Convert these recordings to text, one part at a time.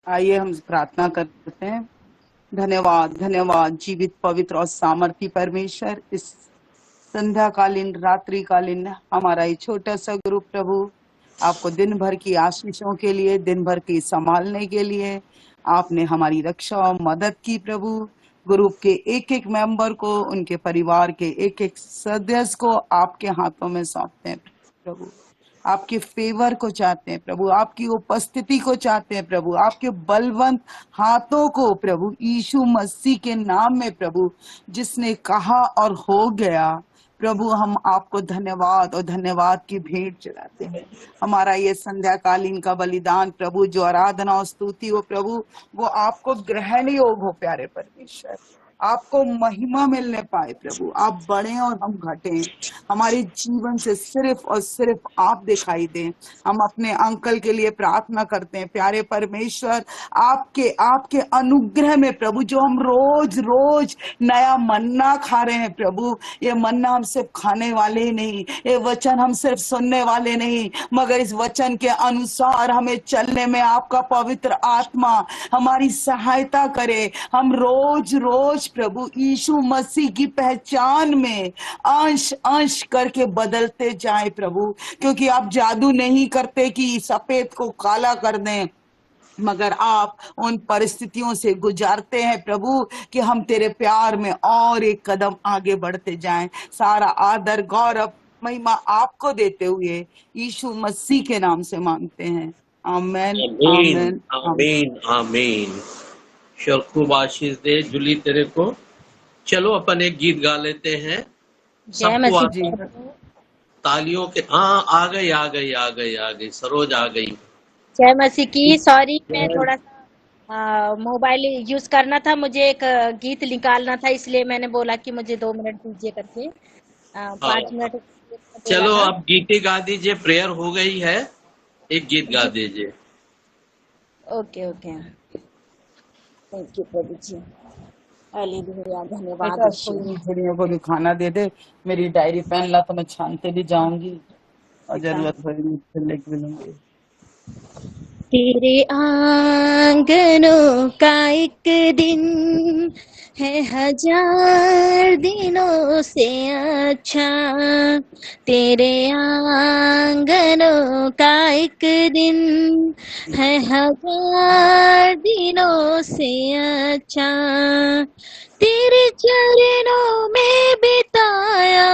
आइए हम प्रार्थना करते हैं। धन्यवाद धन्यवाद जीवित पवित्र और सामर्थी परमेश्वर, इस संध्याकालीन रात्रिकालीन हमारा ये छोटा सा ग्रुप प्रभु आपको दिन भर की आशीषों के लिए, दिन भर की संभालने के लिए आपने हमारी रक्षा और मदद की प्रभु। ग्रुप के एक एक मेंबर को, उनके परिवार के एक एक सदस्य को आपके हाथों में सौंपते हैं प्रभु। आपके फेवर को चाहते हैं प्रभु, आपकी उपस्थिति को चाहते हैं प्रभु, आपके बलवंत हाथों को प्रभु, यीशु मसीह के नाम में प्रभु, जिसने कहा और हो गया प्रभु। हम आपको धन्यवाद और धन्यवाद की भेंट चढ़ाते हैं। हमारा ये संध्याकालीन का बलिदान प्रभु, जो आराधना और स्तुति हो प्रभु, वो आपको ग्रहण योग हो प्यारे परमेश्वर। आपको महिमा मिलने पाए प्रभु। आप बढ़े और हम घटे, हमारे जीवन से सिर्फ और सिर्फ आप दिखाई दें। हम अपने अंकल के लिए प्रार्थना करते हैं प्यारे परमेश्वर, आपके आपके अनुग्रह में प्रभु, जो हम रोज रोज नया मन्ना खा रहे हैं प्रभु। ये मन्ना हम सिर्फ खाने वाले ही नहीं, ये वचन हम सिर्फ सुनने वाले नहीं, मगर इस वचन के अनुसार हमें चलने में आपका पवित्र आत्मा हमारी सहायता करे। हम रोज रोज प्रभु यीशु मसीह की पहचान में अंश अंश करके बदलते जाए प्रभु, क्योंकि आप जादू नहीं करते कि सफेद को काला कर दें, मगर आप उन परिस्थितियों से गुजारते हैं प्रभु कि हम तेरे प्यार में और एक कदम आगे बढ़ते जाएं। सारा आदर गौरव महिमा आपको देते हुए यीशु मसीह के नाम से मांगते हैं, आमेन आमीन आमेन आमेन। आमीन आमीन। ईश्वर खूब आशीष दे जूली तेरे को। चलो अपन एक गीत गा लेते हैं। जय सबको मसीह जी आता तालियों के। हाँ, आ गई आ गई आ गई आ गई, सरोज आ गई। जय मसीह की। सॉरी, मैं थोड़ा सा मोबाइल यूज करना था, मुझे एक गीत निकालना था, इसलिए मैंने बोला कि मुझे 2 मिनट दीजिए करके। 5 मिनट बोला चलो था। अब गीत गा दीजिए, प्रेयर हो गई है, एक गीत गा दीजिए। ओके ओके, थैंक यू प्रभु जी। हालेलुया, धन्यवाद बेटा यीशु। कोई चिड़ियों को भी खाना दे दे, मेरी डायरी पेन ला तो मैं छानते भी जाऊंगी और जरूरत पड़ेगी फिर लेके भी लूंगी। तेरे आंगनों का एक दिन है 1000 दिनों से अच्छा। तेरे आंगनों का एक दिन है 1000 दिनों से अच्छा। तेरे चरणों में बिताया,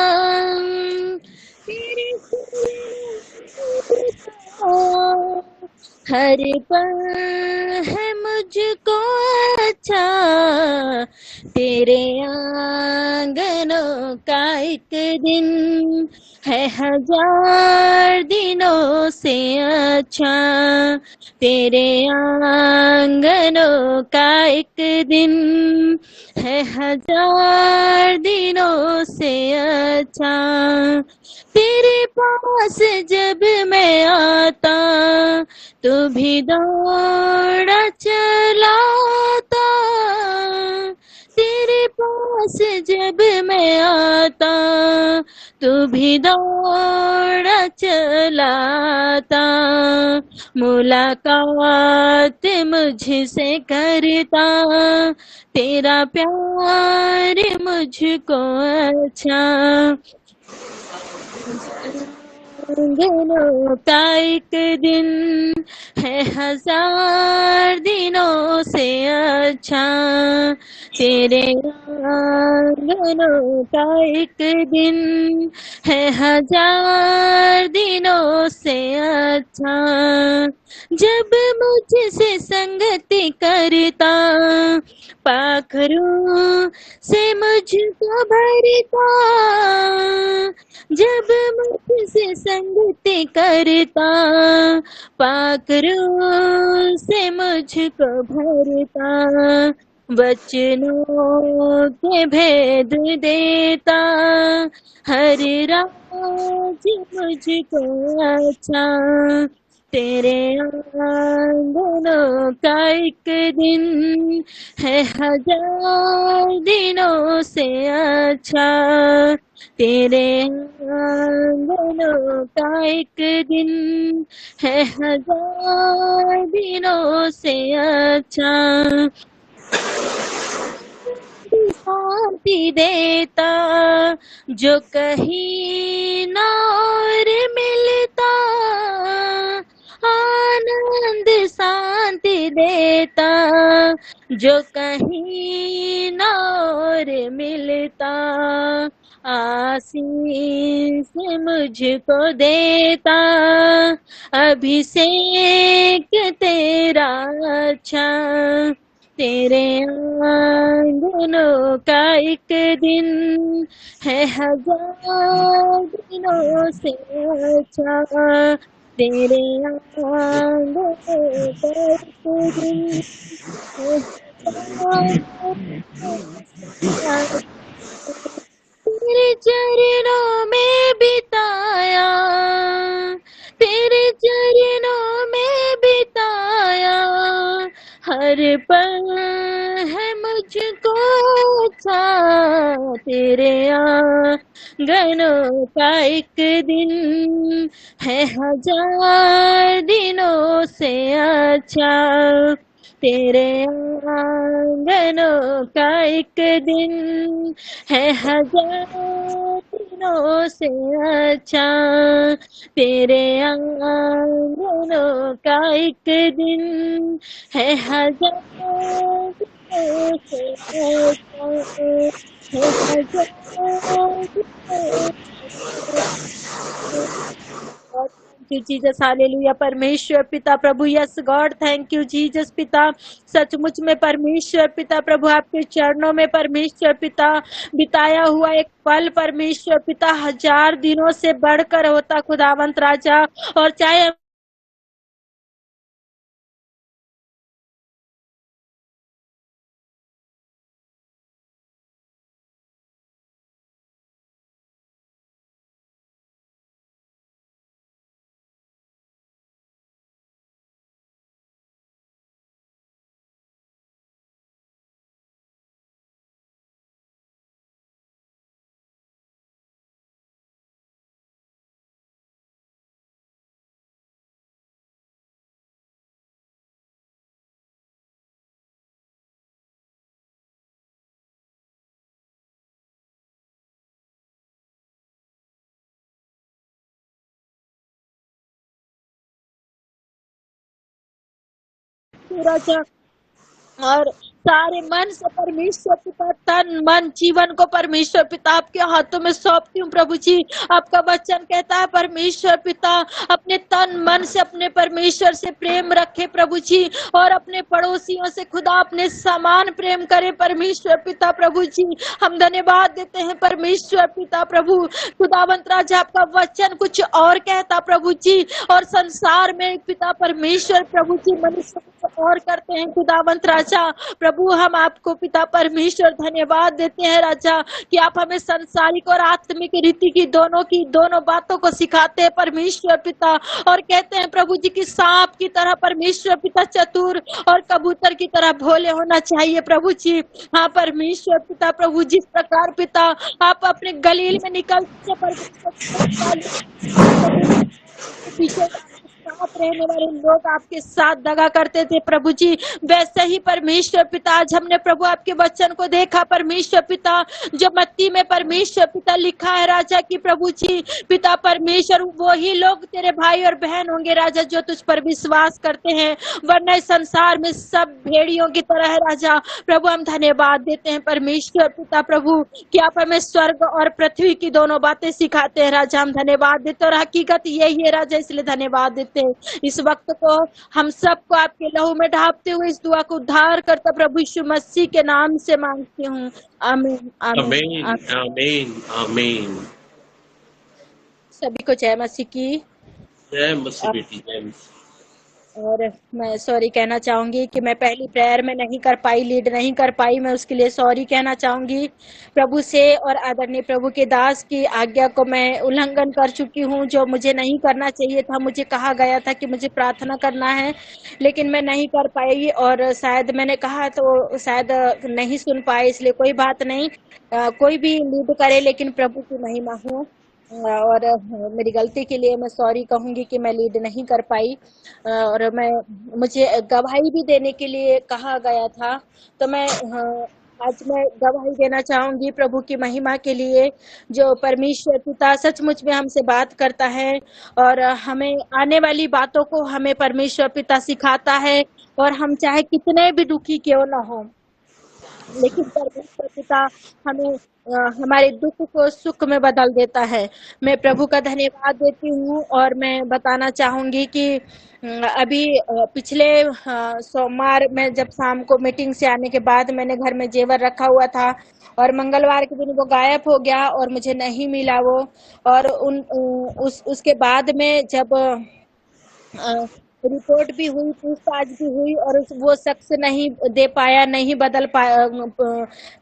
तेरे चरणों में बिताया, हर पल है मुझको अच्छा। तेरे आंगनों का एक दिन है 1000 दिनों से अच्छा। तेरे आंगनों का एक दिन है 1000 दिनों से अच्छा। तेरे पास जब मैं आता तू भी दौड़ा चलाता। तेरे पास जब मैं आता तू भी दौड़ा चलाता। मुलाकात मुझसे करता, तेरा प्यार मुझको अच्छा। आंगनों का एक दिन है 1000 दिनों से अच्छा। तेरे आंगनों का एक दिन है 1000 दिनों से अच्छा। जब मुझसे संगति करता, पाखरों से मुझको भरता। जब मुझसे संगति करता, पाखरों से मुझको भरता। वचनों के भेद देता, हर राज मुझको अच्छा। तेरे आंगनों का एक दिन है हजार दिनों से अच्छा। तेरे आंगनों का एक दिन है हजार दिनों से अच्छा। शांति देता जो कहीं न और मिलता, आनंद शांति देता जो कहीं न और मिलता, आशीष मुझको देता अभिषेक तेरा अच्छा। तेरे आंगनों का एक दिन है हजार दिनों से अच्छा। तेरे आंगनों का एक दिन है हजार दिनों से अच्छा। तेरे चरणों में बिताया, तेरे चरणों में बिताया हर पल है मुझको अच्छा। तेरे आंगनों का एक दिन है हजार दिनों से अच्छा। तेरे आंगनों का एक दिन है हजार दिनों से अच्छा। तेरे आंगनों का एक दिन है हजार दिनों से अच्छा। है हजार दिनों से अच्छा। Thank you Jesus, hallelujah. परमेश्वर पिता प्रभु, yes God, thank you Jesus पिता। सचमुच में परमेश्वर पिता प्रभु आपके चरणों में परमेश्वर पिता बिताया हुआ एक पल परमेश्वर पिता हजार दिनों से बढ़कर होता खुदावंत राजा। और चाहे राजा और सारे मन से परमेश्वर पिता, तन मन जीवन को परमेश्वर पिता आपके हाथों में सौंपती हूँ प्रभु जी। आपका वचन कहता है परमेश्वर पिता अपने तन मन से अपने परमेश्वर से प्रेम रखे प्रभु जी, और अपने पड़ोसियों से खुदा अपने समान प्रेम करे परमेश्वर पिता प्रभु जी। हम धन्यवाद देते हैं परमेश्वर पिता प्रभु। खुदावंत राजा आपका वचन कुछ और कहता प्रभु जी, और संसार में पिता परमेश्वर प्रभु जी मनुष्य कुछ और करते हैं खुदावंत राजा प्रभु। हम आपको पिता परमेश्वर धन्यवाद देते हैं राजा कि आप हमें संसारिक और आत्मिक रीति की दोनों बातों को सिखाते हैं परमेश्वर पिता। और कहते हैं प्रभु जी कि सांप की तरह परमेश्वर पिता चतुर और कबूतर की तरह भोले होना चाहिए प्रभु जी। हाँ परमेश्वर पिता प्रभु, जिस प्रकार पिता आप अपने गलील में निकलते पीछे साथ रहने वाले लोग आपके साथ दगा करते थे प्रभु जी, वैसे ही परमेश्वर पिता आज हमने प्रभु आपके वचन को देखा परमेश्वर पिता, जो मत्ती में परमेश्वर पिता लिखा है राजा की प्रभु जी पिता परमेश्वर, वो ही लोग तेरे भाई और बहन होंगे राजा जो तुझ पर विश्वास करते हैं, वरना इस संसार में सब भेड़ियों की तरह है राजा प्रभु। हम धन्यवाद देते हैं परमेश्वर पिता प्रभु कि आप हमें स्वर्ग और पृथ्वी की दोनों बातें सिखाते हैं राजा। हम धन्यवाद देते हैं और हकीकत यही है राजा, इसलिए धन्यवाद देते हैं। इस वक्त को हम सबको आपके लहू में ढापते हुए इस दुआ को उद्धार करता प्रभु यीशु मसीह के नाम से मांगती हूँ, आमीन आमीन आमीन आमीन आमीन। सभी को जय मसीह की। जय मसीह बेटी, जय मसीह। और मैं सॉरी कहना चाहूंगी कि मैं पहली प्रेयर में नहीं कर पाई, लीड नहीं कर पाई। मैं उसके लिए सॉरी कहना चाहूंगी प्रभु से, और आदरणीय प्रभु के दास की आज्ञा को मैं उल्लंघन कर चुकी हूँ, जो मुझे नहीं करना चाहिए था। मुझे कहा गया था कि मुझे प्रार्थना करना है, लेकिन मैं नहीं कर पाई, और शायद मैंने कहा तो शायद नहीं सुन पाए, इसलिए कोई बात नहीं। कोई भी लीड करे, लेकिन प्रभु की महिमा हो। और मेरी गलती के लिए मैं सॉरी कहूंगी कि मैं लीड नहीं कर पाई। और मुझे गवाही भी देने के लिए कहा गया था, तो आज मैं गवाही देना चाहूंगी प्रभु की महिमा के लिए। जो परमेश्वर पिता सचमुच में हमसे बात करता है, और हमें आने वाली बातों को हमें परमेश्वर पिता सिखाता है, और हम चाहे कितने भी दुखी क्यों ना हो, लेकिन परमेश्वर पिता हमें हमारे दुख को सुख में बदल देता है। मैं प्रभु का धन्यवाद देती हूँ, और मैं बताना चाहूंगी कि अभी पिछले सोमवार में जब शाम को मीटिंग से आने के बाद मैंने घर में जेवर रखा हुआ था, और मंगलवार के दिन वो गायब हो गया और मुझे नहीं मिला वो। और उसके बाद में जब रिपोर्ट भी हुई, पूछताछ भी हुई, और वो शख्स नहीं दे पाया, नहीं बदल पाया,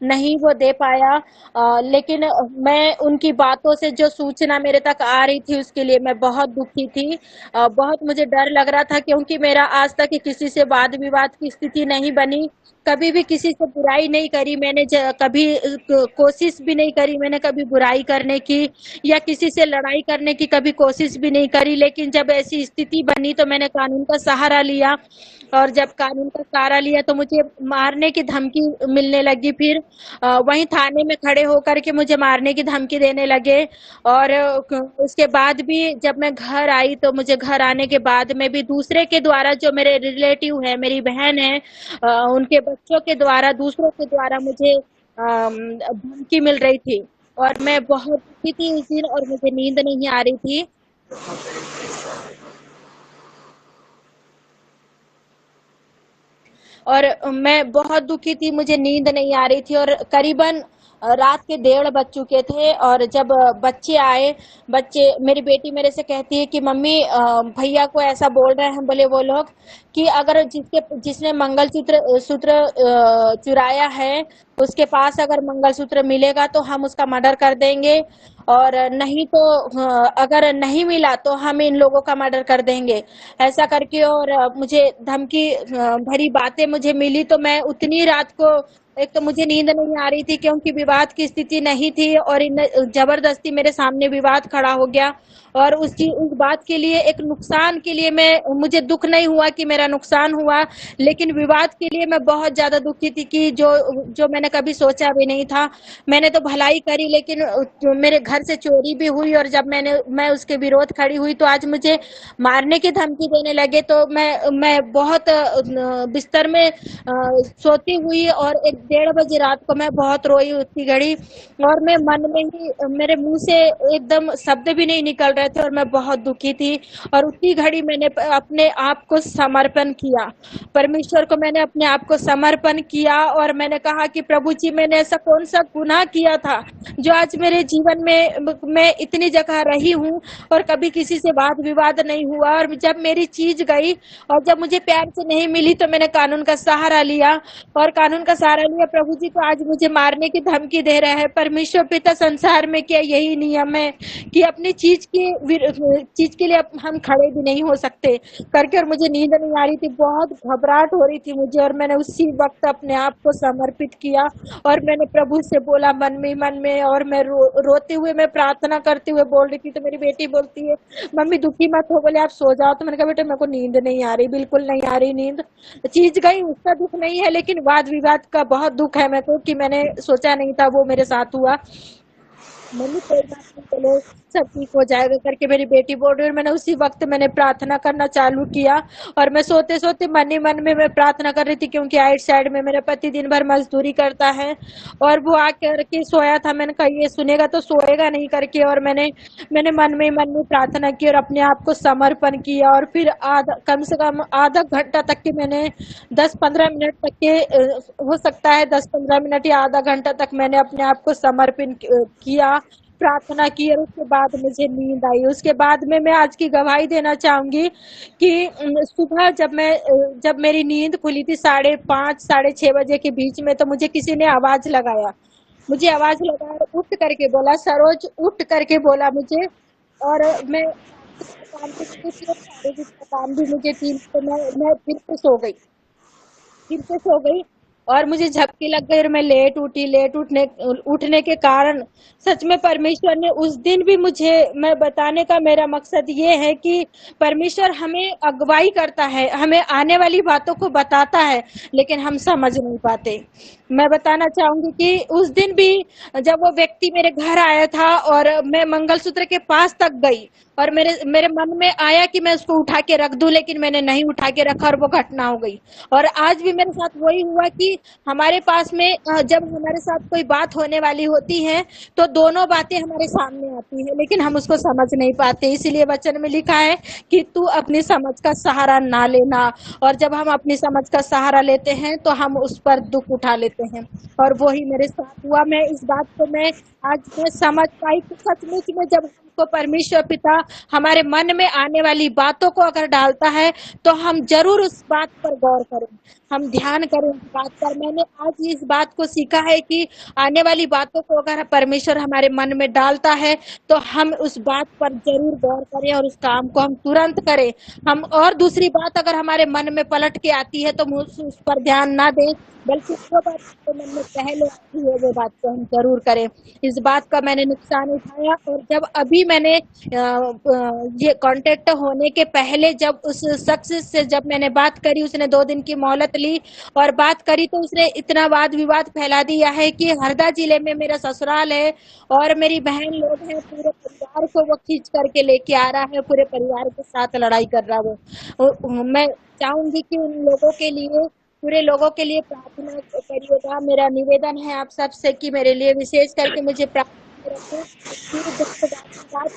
नहीं वो दे पाया। लेकिन मैं उनकी बातों से जो सूचना मेरे तक आ रही थी, उसके लिए मैं बहुत दुखी थी। बहुत मुझे डर लग रहा था, क्योंकि मेरा आज तक किसी से वाद विवाद की स्थिति नहीं बनी। कभी भी किसी से बुराई नहीं करी मैंने, कभी कोशिश भी नहीं करी मैंने कभी बुराई करने की, या किसी से लड़ाई करने की कभी कोशिश भी नहीं करी। लेकिन जब ऐसी स्थिति बनी तो मैंने कानून का सहारा लिया, और जब कानून का सहारा लिया तो मुझे मारने की धमकी मिलने लगी। फिर वहीं थाने में खड़े होकर के मुझे मारने की धमकी देने लगे। और उसके बाद भी जब मैं घर आई, तो मुझे घर आने के बाद में भी दूसरे के द्वारा, जो मेरे रिलेटिव है, मेरी बहन है, उनके बच्चों के द्वारा, दूसरों के द्वारा मुझे धमकी मिल रही थी। और मैं बहुत दुखी थी उस दिन, और मुझे नींद नहीं आ रही थी। और मैं बहुत दुखी थी, मुझे नींद नहीं आ रही थी, और करीबन रात के 1:30 बज चुके थे। और जब बच्चे आए, मेरी बेटी मेरे से कहती है कि मम्मी भैया को ऐसा बोल रहे हैं, बोले वो लोग कि अगर जिसने सूत्र चुराया है, उसके पास अगर मंगलसूत्र मिलेगा तो हम उसका मर्डर कर देंगे, और नहीं तो अगर नहीं मिला तो हम इन लोगों का मर्डर कर देंगे, ऐसा करके। और मुझे धमकी भरी बातें मुझे मिली, तो मैं उतनी रात को, एक तो मुझे नींद नहीं आ रही थी क्योंकि विवाद की स्थिति नहीं थी, और जबरदस्ती मेरे सामने विवाद खड़ा हो गया। और उस बात के लिए, एक नुकसान के लिए मुझे दुख नहीं हुआ कि मेरा नुकसान हुआ, लेकिन विवाद के लिए मैं बहुत ज्यादा दुखी थी कि जो मैंने कभी सोचा भी नहीं था। मैंने तो भलाई करी, लेकिन मेरे घर से चोरी भी हुई, और जब मैं उसके विरोध खड़ी हुई तो आज मुझे मारने की धमकी देने लगे। तो मैं बहुत बिस्तर में सोती हुई, और 1:30 बजे रात को मैं बहुत रोई उतनी घड़ी, और मैं मन में ही, मेरे मुंह से एकदम शब्द भी नहीं निकल रहे थे, और मैं बहुत दुखी थी। और उतनी घड़ी मैंने अपने आप को समर्पण किया, परमेश्वर को मैंने अपने आप को समर्पण किया, और मैंने कहा कि प्रभु जी, मैंने ऐसा कौन सा गुनाह किया था जो आज मेरे जीवन में मैं इतनी जगह रही हूँ और कभी किसी से वाद विवाद नहीं हुआ। और जब मेरी चीज गई, और जब मुझे प्यार से नहीं मिली, तो मैंने कानून का सहारा लिया, और कानून का सहारा लिया। प्रभु जी को आज मुझे मारने की धमकी दे रहा है। परमेश्वर पिता, संसार में क्या यही नियम है कि अपनी चीज के लिए हम खड़े भी नहीं हो सकते करके। और मुझे नींद नहीं आ रही थी, बहुत घबराहट हो रही थी मुझे, और मैंने उसी वक्त अपने आप को समर्पित किया, और मैंने प्रभु से बोला मन में, और मैं रोते हुए, मैं प्रार्थना करते हुए बोल रही थी। तो मेरी बेटी बोलती है, मम्मी दुखी मत हो, बोले आप सो जाओ। तो मैंने कहा बेटा, मेरे को नींद नहीं आ रही, बिल्कुल नहीं आ रही नींद। चीज गई उसका दुख नहीं है, लेकिन वाद विवाद का बहुत दुख है मेरे को, कि मैंने सोचा नहीं था वो मेरे साथ हुआ। मम्मी कोई बात नहीं, चलो सब ठीक हो जाएगा करके मेरी बेटी बोल रही है। और मैंने उसी वक्त मैंने प्रार्थना करना चालू किया, और मैं सोते सोते मन ही मन में मैं प्रार्थना कर रही थी, क्योंकि आइट साइड में मेरा पति दिन भर मजदूरी करता है, और वो आकर के सोया था। मैंने कहा ये सुनेगा तो सोएगा नहीं करके, और मैंने मन में प्रार्थना की, और अपने आप को समर्पण किया। और फिर कम से कम आधा घंटा तक के मैंने 10-15 मिनट तक के, हो सकता है 10-15 मिनट या आधा घंटा तक मैंने अपने आप को समर्पण किया प्रार्थना की और उसके बाद मुझे नींद आई। उसके बाद में मैं आज की गवाही देना चाहूंगी कि सुबह जब मेरी नींद खुली थी 5:30 6:30 के बीच में, तो मुझे किसी ने आवाज लगाया। मुझे आवाज लगाया, उठ करके बोला, सरोज उठ करके बोला मुझे। और मैं काम पे गई थी और शारीरिक काम भी मुझे थी, तो मैं फिर से सो गई। और मुझे झपकी लग गई और मैं लेट उठने के कारण सच में परमेश्वर ने उस दिन भी मैं बताने का मेरा मकसद ये है कि परमेश्वर हमें अगुवाई करता है, हमें आने वाली बातों को बताता है, लेकिन हम समझ नहीं पाते। मैं बताना चाहूंगी कि उस दिन भी जब वो व्यक्ति मेरे घर आया था और मैं मंगलसूत्र के पास तक गई और मेरे मन में आया कि मैं उसको उठा के रख दूं, लेकिन मैंने नहीं उठा के रखा और वो घटना हो गई। और आज भी मेरे साथ वही हुआ कि हमारे पास में जब हमारे साथ कोई बात होने वाली होती है तो दोनों बातें हमारे सामने आती है, लेकिन हम उसको समझ नहीं पाते। इसीलिए वचन में लिखा है कि तू अपनी समझ का सहारा ना लेना। और जब हम अपनी समझ का सहारा लेते हैं तो हम उस पर दुख उठा लेते हैं, और वही मेरे साथ हुआ। मैं इस बात को आज मैं समझ पाई कि सचमुच में जब हमको परमेश्वर पिता हमारे मन में आने वाली बातों को अगर डालता है तो हम जरूर उस बात पर गौर करें, हम ध्यान करें उस बात पर। मैंने आज इस बात को सीखा है कि आने वाली बातों को अगर परमेश्वर हमारे मन में डालता है तो हम उस बात पर जरूर गौर करें और उस काम को हम तुरंत करें। हम और दूसरी बात अगर हमारे मन में पलट के आती है तो उस पर ध्यान ना दें, बल्कि जो बात हमारे मन में पहले आती है वो बात को हम जरूर करें। इस बात का मैंने नुकसान उठाया। और जब अभी मैंने ये कांटेक्ट होने के पहले जब उस शख्स से जब मैंने बात करी, उसने 2 दिन की मोहलत ली और बात करी, तो उसने इतना वाद विवाद फैला दिया है कि हरदा जिले में मेरा ससुराल है और मेरी बहन लोग हैं, पूरे परिवार को वो खींच करके लेके आ रहा है, पूरे परिवार के साथ लड़ाई कर रहा वो। मैं चाहूंगी कि उन लोगों के लिए, पूरे लोगों के लिए प्रार्थना करिएगा। मेरा निवेदन है आप सबसे कि मेरे लिए विशेष करके मुझे प्रार्थना रखें। फिर बात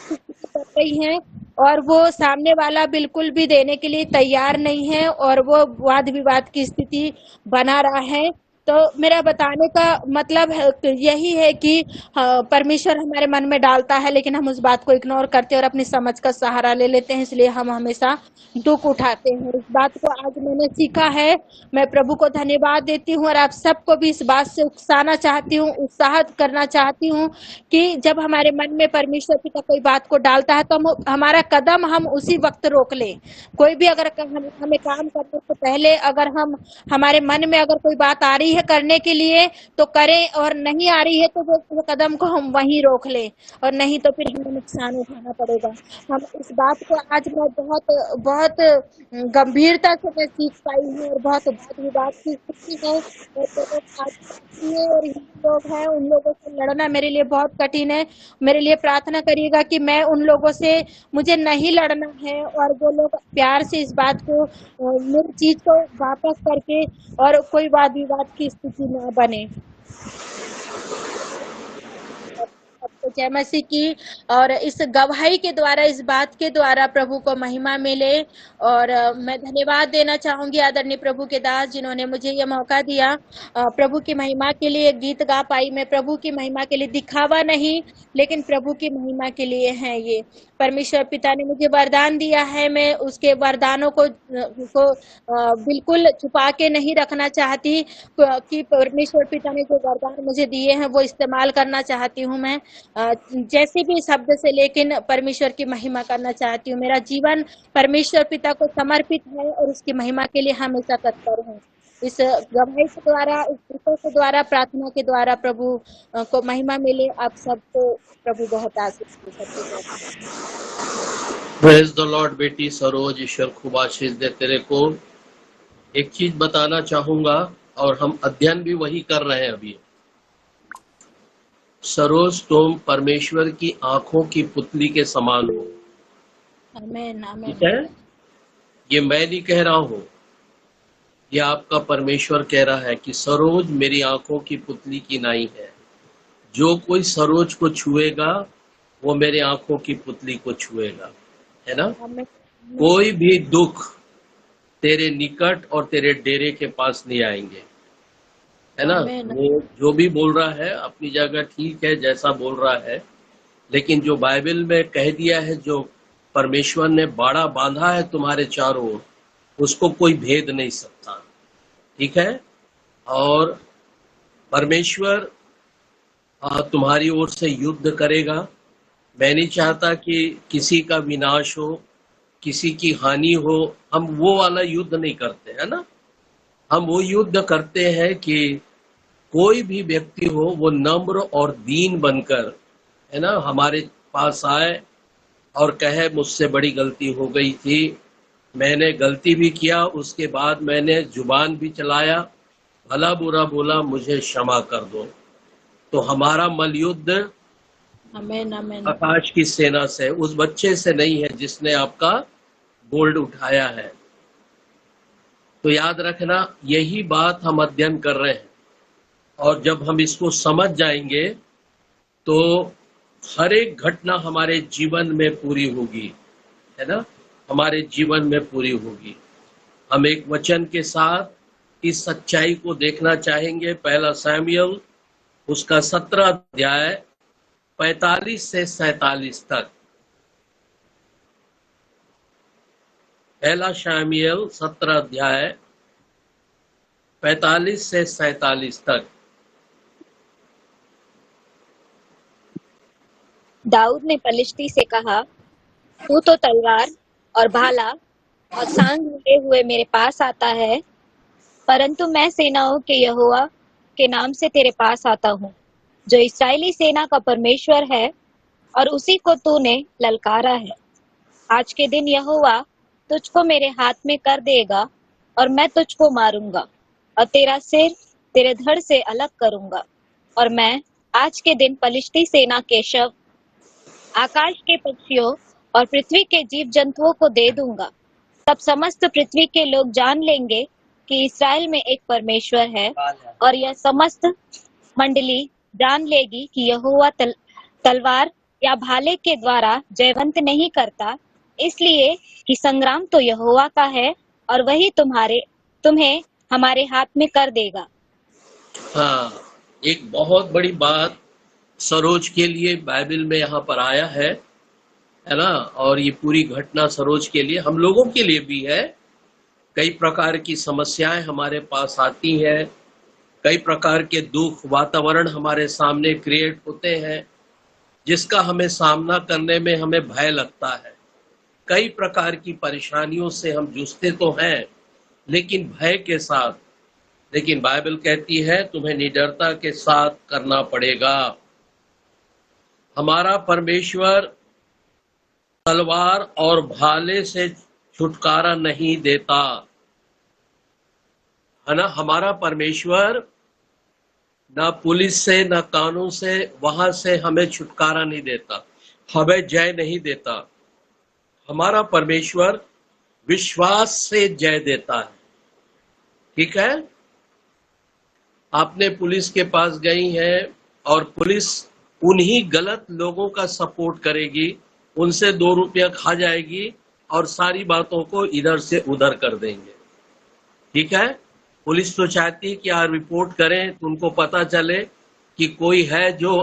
कर रही है और वो सामने वाला बिल्कुल भी देने के लिए तैयार नहीं है और वो वाद विवाद की स्थिति बना रहा है। तो मेरा बताने का मतलब यही है कि परमेश्वर हमारे मन में डालता है, लेकिन हम उस बात को इग्नोर करते हैं और अपनी समझ का सहारा ले लेते हैं, इसलिए हम हमेशा दुख उठाते हैं। इस बात को आज मैंने सीखा है। मैं प्रभु को धन्यवाद देती हूँ और आप सबको भी इस बात से उकसाना चाहती हूँ, उत्साहित करना चाहती हूँ कि जब हमारे मन में परमेश्वर पिता कोई बात को डालता है तो हमारा कदम हम उसी वक्त रोक लें। कोई भी अगर हमें काम करने से पहले अगर हमारे मन में अगर कोई बात आ रही है करने के लिए तो करें, और नहीं आ रही है तो वो कदम को हम वहीं रोक लें, और नहीं तो फिर हमें नुकसान उठाना पड़ेगा। हम इस बात को आज मैं बहुत बहुत गंभीरता से मैं सीख पाई हूँ और बहुत वाद विवाद की स्थिति है और हिंदू लोग हैं, उन लोगों से लड़ना मेरे लिए बहुत कठिन है। मेरे लिए प्रार्थना करिएगा कि मैं उन लोगों से मुझे नहीं लड़ना है और वो लोग प्यार से इस बात को मेरी चीज को वापस करके और कोई वाद विवाद की स्थिति न बने। जय मसीह की। और इस गवाही के द्वारा, इस बात के द्वारा प्रभु को महिमा मिले। और मैं धन्यवाद देना चाहूंगी आदरणीय प्रभु के दास जिन्होंने मुझे ये मौका दिया प्रभु की महिमा के लिए गीत गा पाई। मैं प्रभु की महिमा के लिए, दिखावा नहीं लेकिन प्रभु की महिमा के लिए है। ये परमेश्वर पिता ने मुझे वरदान दिया है, मैं उसके वरदानों को बिल्कुल छुपा के नहीं रखना चाहती कि परमेश्वर पिता ने जो वरदान मुझे दिए हैं वो इस्तेमाल करना चाहती हूँ मैं जैसे भी शब्द से, लेकिन परमेश्वर की महिमा करना चाहती हूँ। मेरा जीवन परमेश्वर पिता को समर्पित है और उसकी महिमा के लिए हमेशा तत्पर हूँ। इस गवाही के द्वारा, इस गीतों के द्वारा, प्रार्थना के द्वारा प्रभु को महिमा मिले। आप सबको प्रभु बहुत आशीष दे। Praise the lord. बेटी सरोज, ईश्वर खूब आशीष दे तेरे को। एक चीज बताना चाहूंगा और हम अध्ययन भी वही कर रहे हैं अभी। सरोज, तुम परमेश्वर की आंखों की पुतली के समान हो। आमीन, आमीन। ठीक है, ये मैं नहीं कह रहा हूं, ये आपका परमेश्वर कह रहा है कि सरोज मेरी आंखों की पुतली की नाई है। जो कोई सरोज को छुएगा वो मेरे आंखों की पुतली को छुएगा, है ना। कोई भी दुख तेरे निकट और तेरे डेरे के पास नहीं आएंगे, है ना। वो जो भी बोल रहा है अपनी जगह ठीक है, जैसा बोल रहा है, लेकिन जो बाइबल में कह दिया है, जो परमेश्वर ने बाड़ा बांधा है तुम्हारे चारों ओर, उसको कोई भेद नहीं सकता। ठीक है। और परमेश्वर तुम्हारी ओर से युद्ध करेगा। मैं नहीं चाहता कि किसी का विनाश हो, किसी की हानि हो। हम वो वाला युद्ध नहीं करते, है ना। हम वो युद्ध करते हैं कि कोई भी व्यक्ति हो वो नम्र और दीन बनकर, है ना, हमारे पास आए और कहे मुझसे बड़ी गलती हो गई थी, मैंने गलती भी किया, उसके बाद मैंने जुबान भी चलाया, भला बुरा बोला, मुझे क्षमा कर दो। तो हमारा मलयुद्ध आमेन आमेन। आकाश की सेना से, उस बच्चे से नहीं है जिसने आपका गोल्ड उठाया है। तो याद रखना, यही बात हम अध्ययन कर रहे हैं, और जब हम इसको समझ जाएंगे तो हर एक घटना हमारे जीवन में पूरी होगी, है ना, हमारे जीवन में पूरी होगी। हम एक वचन के साथ इस सच्चाई को देखना चाहेंगे। पहला शमूएल उसका 17 अध्याय 45 से 47 तक। पहला शमूएल 17 अध्याय 45 से 47 तक। दाऊद ने पलिश्ती से कहा, तू तो तलवार और भाला और सांग लिए हुए मेरे पास आता है, परंतु मैं सेनाओं के यहोवा के नाम से तेरे पास आता हूँ, जो इस्राएली सेना का परमेश्वर है, और उसी को तूने ललकारा है। आज के दिन यहोवा तुझको मेरे हाथ में कर देगा, और मैं तुझको मारूंगा और तेरा सिर तेरे धड़ से अलग करूंगा। और मैं आज के दिन पलिश्ती सेना के शव आकाश के पक्षियों और पृथ्वी के जीव जंतुओं को दे दूंगा। तब समस्त पृथ्वी के लोग जान लेंगे कि इस्राएल में एक परमेश्वर है, और यह समस्त मंडली जान लेगी कि यहोवा तलवार या भाले के द्वारा जयवंत नहीं करता, इसलिए कि संग्राम तो यहोवा का है, और वही तुम्हें हमारे हाथ में कर देगा। हाँ, एक बहुत बड़ी बात सरोज के लिए बाइबल में यहाँ पर आया है ना। और ये पूरी घटना सरोज के लिए, हम लोगों के लिए भी है। कई प्रकार की समस्याएं हमारे पास आती हैं, कई प्रकार के दुख वातावरण हमारे सामने क्रिएट होते हैं, जिसका हमें सामना करने में हमें भय लगता है। कई प्रकार की परेशानियों से हम जूझते तो हैं, लेकिन भय के साथ। लेकिन बाइबल कहती है तुम्हें निडरता के साथ करना पड़ेगा। हमारा परमेश्वर तलवार और भाले से छुटकारा नहीं देता, है ना। हमारा परमेश्वर ना पुलिस से ना कानून से, वहां से हमें छुटकारा नहीं देता, हमें जय नहीं देता। हमारा परमेश्वर विश्वास से जय देता है। ठीक है। आपने पुलिस के पास गई हैं और पुलिस उन्हीं गलत लोगों का सपोर्ट करेगी, उनसे 2 रुपया खा जाएगी और सारी बातों को इधर से उधर कर देंगे। ठीक है। पुलिस तो चाहती कि यार रिपोर्ट करें तो उनको पता चले कि कोई है जो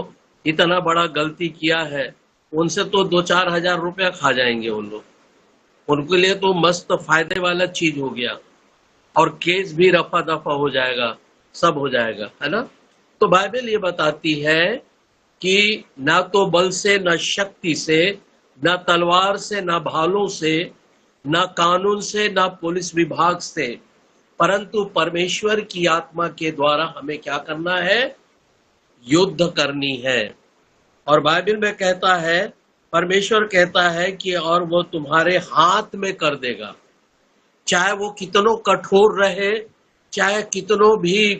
इतना बड़ा गलती किया है, उनसे तो 2-4 हजार रुपया खा जाएंगे उन लोग। उनके लिए तो मस्त फायदे वाला चीज हो गया, और केस भी रफा दफा हो जाएगा, सब हो जाएगा, है ना। तो बाइबल ये बताती है कि ना तो बल से, ना शक्ति से, ना तलवार से, ना भालों से, ना कानून से, ना पुलिस विभाग से, परंतु परमेश्वर की आत्मा के द्वारा हमें क्या करना है? युद्ध करनी है। और बाइबल में कहता है, परमेश्वर कहता है कि और वो तुम्हारे हाथ में कर देगा। चाहे वो कितनों कठोर रहे, चाहे कितनों भी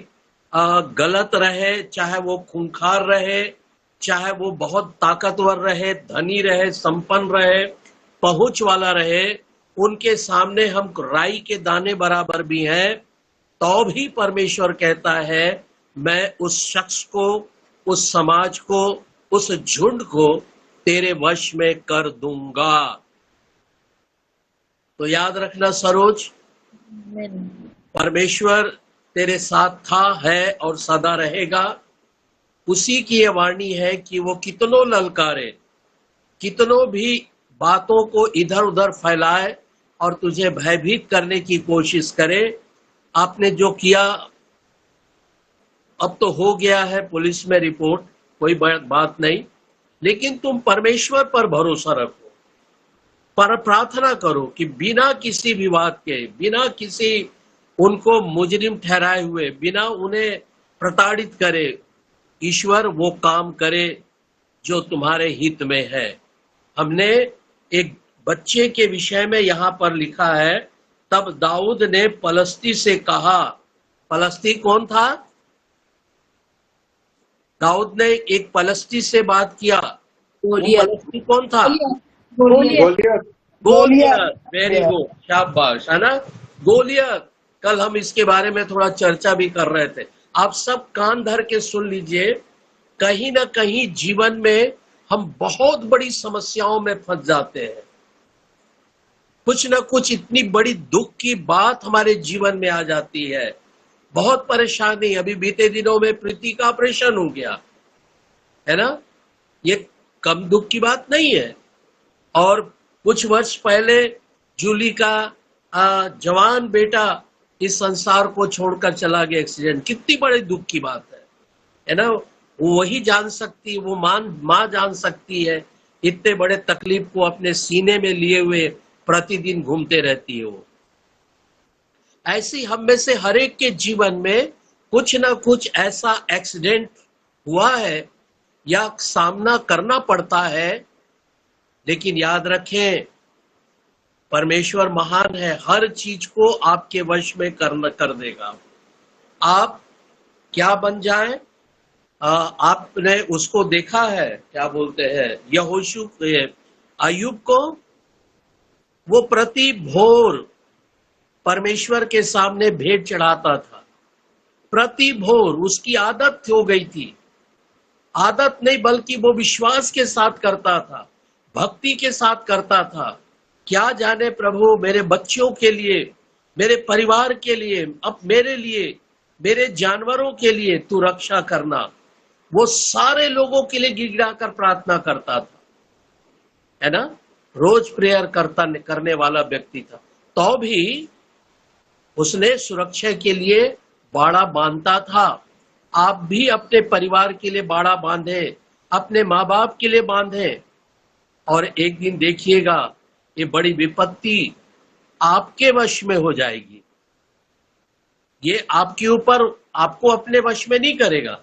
गलत रहे, चाहे वो खूंखार रहे, चाहे वो बहुत ताकतवर रहे, धनी रहे, संपन्न रहे, पहुंच वाला रहे, उनके सामने हम राई के दाने बराबर भी हैं, तो भी परमेश्वर कहता है मैं उस शख्स को, उस समाज को, उस झुंड को तेरे वश में कर दूंगा। तो याद रखना सरोज, परमेश्वर तेरे साथ था, है और सदा रहेगा। उसी की ये वाणी है कि वो कितनों ललकारे, कितनों भी बातों को इधर उधर फैलाए और तुझे भयभीत करने की कोशिश करे, आपने जो किया अब तो हो गया है, पुलिस में रिपोर्ट, कोई बात नहीं, लेकिन तुम परमेश्वर पर भरोसा रखो, पर प्रार्थना करो कि बिना किसी विवाद के, बिना किसी उनको मुजरिम ठहराए हुए, बिना उन्हें प्रताड़ित करे, ईश्वर वो काम करे जो तुम्हारे हित में है। हमने एक बच्चे के विषय में यहां पर लिखा है, तब दाऊद ने पलस्ती से कहा। पलस्ती कौन था? दाऊद ने एक पलस्ती से बात किया। वो पलस्ती कौन था? गोलियत। वेरी गुड, शाबाश, है ना, गोलियत। कल हम इसके बारे में थोड़ा चर्चा भी कर रहे थे। आप सब कान धर के सुन लीजिए, कहीं ना कहीं जीवन में हम बहुत बड़ी समस्याओं में फंस जाते हैं। कुछ ना कुछ इतनी बड़ी दुख की बात हमारे जीवन में आ जाती है, बहुत परेशानी। अभी बीते दिनों में प्रीति का ऑपरेशन हो गया, है ना, ये कम दुख की बात नहीं है। और कुछ वर्ष पहले जूली का जवान बेटा इस संसार को छोड़कर चला गया, एक्सीडेंट। कितनी बड़ी दुख की बात है ना। वो वही जान सकती है, वो माँ जान सकती है, इतने बड़े तकलीफ को अपने सीने में लिए हुए प्रतिदिन घूमते रहती है वो। ऐसी हम में से हर एक के जीवन में कुछ ना कुछ ऐसा एक्सीडेंट हुआ है या सामना करना पड़ता है, लेकिन याद रखें परमेश्वर महान है, हर चीज को आपके वश में कर देगा। आप क्या बन जाए, आपने उसको देखा है, क्या बोलते हैं, यहोशू अय्यूब को, वो प्रति भोर परमेश्वर के सामने भेंट चढ़ाता था। प्रति भोर उसकी आदत हो गई थी, आदत नहीं बल्कि वो विश्वास के साथ करता था, भक्ति के साथ करता था। क्या जाने प्रभु मेरे बच्चों के लिए, मेरे परिवार के लिए, अब मेरे लिए, मेरे जानवरों के लिए तू रक्षा करना। वो सारे लोगों के लिए गिड़गिड़ा कर प्रार्थना करता था, है ना, रोज प्रेयर करने वाला व्यक्ति था। तो भी उसने सुरक्षा के लिए बाड़ा बांधता था। आप भी अपने परिवार के लिए बाड़ा बांधे, अपने माँ बाप के लिए बांधे, और एक दिन देखिएगा ये बड़ी विपत्ति आपके वश में हो जाएगी। ये आपके ऊपर, आपको अपने वश में नहीं करेगा,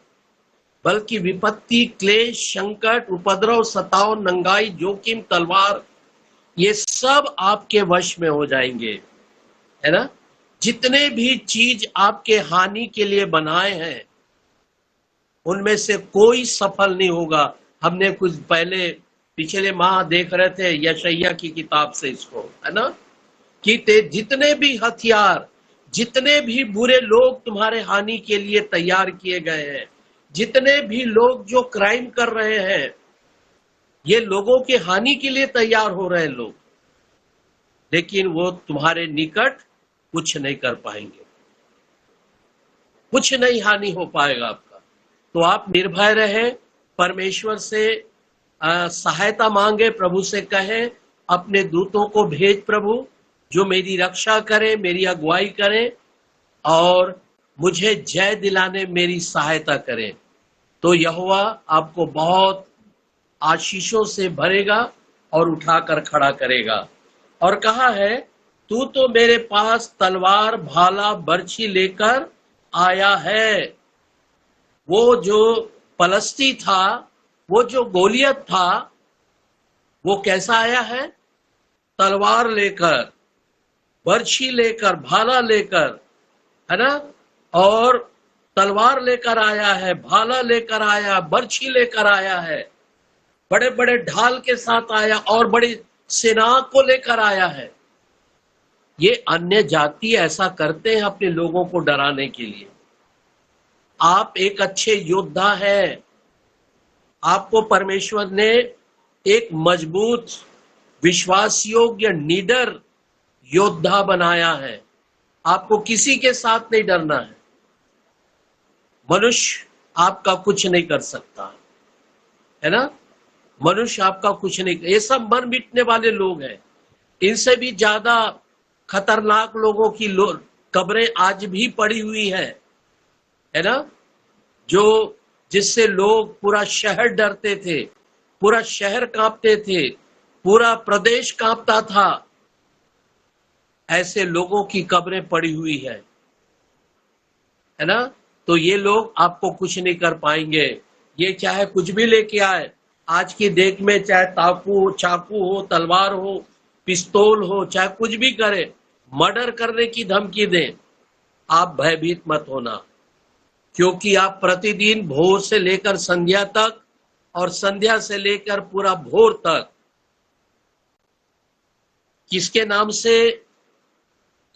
बल्कि विपत्ति, क्लेश, संकट, उपद्रव, सताव, नंगाई, जोखिम, तलवार, ये सब आपके वश में हो जाएंगे, है ना। जितने भी चीज आपके हानि के लिए बनाए हैं उनमें से कोई सफल नहीं होगा। हमने कुछ पहले पिछले माह देख रहे थे यशायाह की किताब से इसको, है ना, कि जितने भी हथियार, जितने भी बुरे लोग तुम्हारे हानि के लिए तैयार किए गए हैं, जितने भी लोग जो क्राइम कर रहे हैं, ये लोगों के हानि के लिए तैयार हो रहे हैं लोग, लेकिन वो तुम्हारे निकट कुछ नहीं कर पाएंगे, कुछ नहीं हानि हो पाएगा आपका। तो आप निर्भय रहे, परमेश्वर से सहायता मांगे, प्रभु से कहें अपने दूतों को भेज प्रभु, जो मेरी रक्षा करें, मेरी अगुवाई करें और मुझे जय दिलाने मेरी सहायता करें। तो यहोवा आपको बहुत आशीषों से भरेगा और उठाकर खड़ा करेगा। और कहा है, तू तो मेरे पास तलवार, भाला, बर्छी लेकर आया है। वो जो पलस्ती था, वो जो गोलियत था, वो कैसा आया है? तलवार लेकर, बर्छी लेकर, भाला लेकर, है ना, और तलवार लेकर आया है, भाला लेकर आया, बर्छी लेकर आया है, बड़े बड़े ढाल के साथ आया और बड़ी सेना को लेकर आया है। ये अन्य जाति ऐसा करते हैं अपने लोगों को डराने के लिए। आप एक अच्छे योद्धा हैं, आपको परमेश्वर ने एक मजबूत, विश्वास योग्य, निडर योद्धा बनाया है। आपको किसी के साथ नहीं डरना है। मनुष्य आपका कुछ नहीं कर सकता, है ना। मनुष्य आपका कुछ नहीं। ये सब मर मिटने वाले लोग हैं। इनसे भी ज्यादा खतरनाक लोगों की कब्रें आज भी पड़ी हुई है ना, जो जिससे लोग, पूरा शहर डरते थे, पूरा शहर कांपते थे, पूरा प्रदेश कांपता था। ऐसे लोगों की कब्रें पड़ी हुई है ना। तो ये लोग आपको कुछ नहीं कर पाएंगे। ये चाहे कुछ भी लेके आए, आज की डेट में चाहे चाकू हो, तलवार हो, पिस्तौल हो, चाहे कुछ भी करे, मर्डर करने की धमकी दें, आप भयभीत मत होना, क्योंकि आप प्रतिदिन भोर से लेकर संध्या तक और संध्या से लेकर पूरा भोर तक किसके नाम से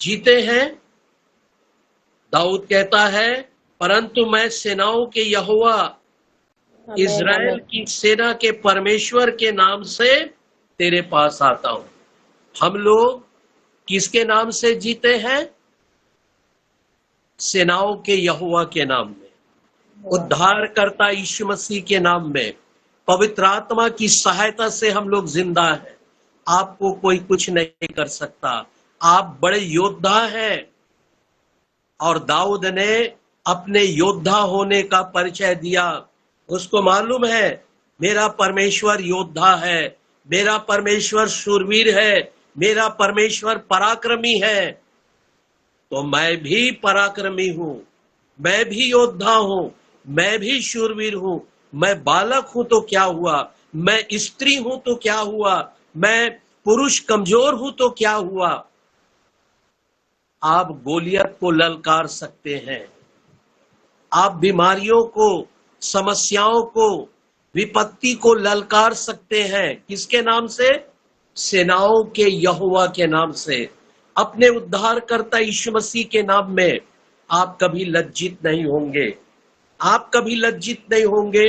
जीते हैं? दाऊद कहता है, परंतु मैं सेनाओं के यहोवा, इज़राइल की सेना के परमेश्वर के नाम से तेरे पास आता हूं। हम लोग किसके नाम से जीते हैं? सेनाओं के यहोवा के नाम में, उद्धारकर्ता यीशु मसीह के नाम में, पवित्र आत्मा की सहायता से हम लोग जिंदा हैं। आपको कोई कुछ नहीं कर सकता। आप बड़े योद्धा हैं। और दाऊद ने अपने योद्धा होने का परिचय दिया। उसको मालूम है मेरा परमेश्वर योद्धा है, मेरा परमेश्वर शूरवीर है, मेरा परमेश्वर पराक्रमी है। तो मैं भी पराक्रमी हूं, मैं भी योद्धा हूं, मैं भी शूरवीर हूं। मैं बालक हूं तो क्या हुआ, मैं स्त्री हूं तो क्या हुआ, मैं पुरुष कमजोर हूं तो क्या हुआ। आप गोलियत को ललकार सकते हैं। आप बीमारियों को, समस्याओं को, विपत्ति को ललकार सकते हैं। किसके नाम से? सेनाओं के यहोवा के नाम से, अपने उद्धारकर्ता यीशु मसीह के नाम में। आप कभी लज्जित नहीं होंगे। आप कभी लज्जित नहीं होंगे।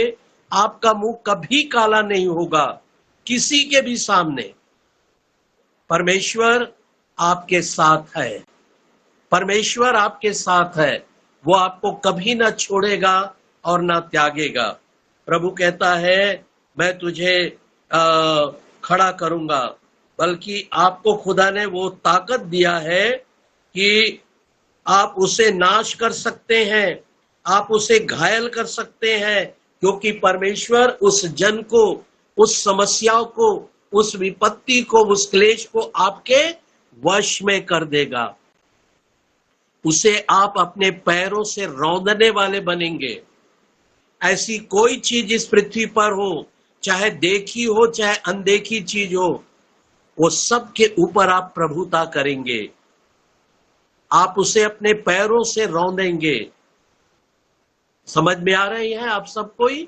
आपका मुंह कभी काला नहीं होगा किसी के भी सामने। परमेश्वर आपके साथ है। परमेश्वर आपके साथ है। वो आपको कभी ना छोड़ेगा और ना त्यागेगा। प्रभु कहता है, मैं तुझे खड़ा करूंगा। बल्कि आपको खुदा ने वो ताकत दिया है कि आप उसे नाश कर सकते हैं, आप उसे घायल कर सकते हैं, क्योंकि परमेश्वर उस जन को, उस समस्या को, उस विपत्ति को, उस क्लेश को आपके वश में कर देगा। उसे आप अपने पैरों से रौंदने वाले बनेंगे। ऐसी कोई चीज इस पृथ्वी पर हो, चाहे देखी हो चाहे अनदेखी चीज हो, वो सब के ऊपर आप प्रभुता करेंगे। आप उसे अपने पैरों से रौंदेंगे। समझ में आ रही है आप सब कोई?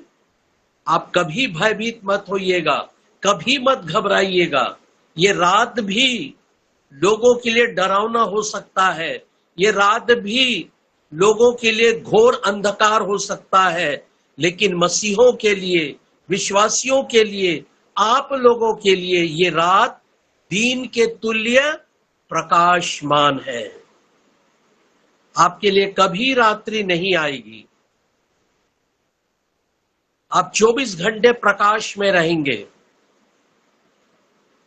आप कभी भयभीत मत होइएगा, कभी मत घबराइएगा। ये रात भी लोगों के लिए डरावना हो सकता है, ये रात भी लोगों के लिए घोर अंधकार हो सकता है, लेकिन मसीहों के लिए, विश्वासियों के लिए, आप लोगों के लिए ये रात दिन के तुल्य प्रकाशमान है। आपके लिए कभी रात्रि नहीं आएगी। आप 24 घंटे प्रकाश में रहेंगे।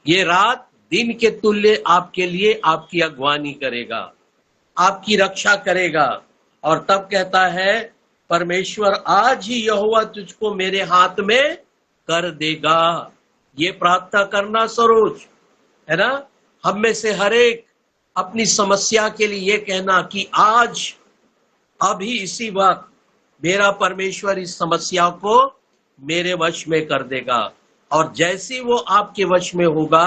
ये रात दिन के तुल्य आपके लिए आपकी अगवानी करेगा, आपकी रक्षा करेगा। और तब कहता है परमेश्वर, आज ही यहोवा तुझको मेरे हाथ में कर देगा। ये प्रार्थना करना सरोज, है ना। हम में से हर एक अपनी समस्या के लिए ये कहना कि आज, अभी इसी वक्त मेरा परमेश्वर इस समस्या को मेरे वश में कर देगा। और जैसे वो आपके वश में होगा,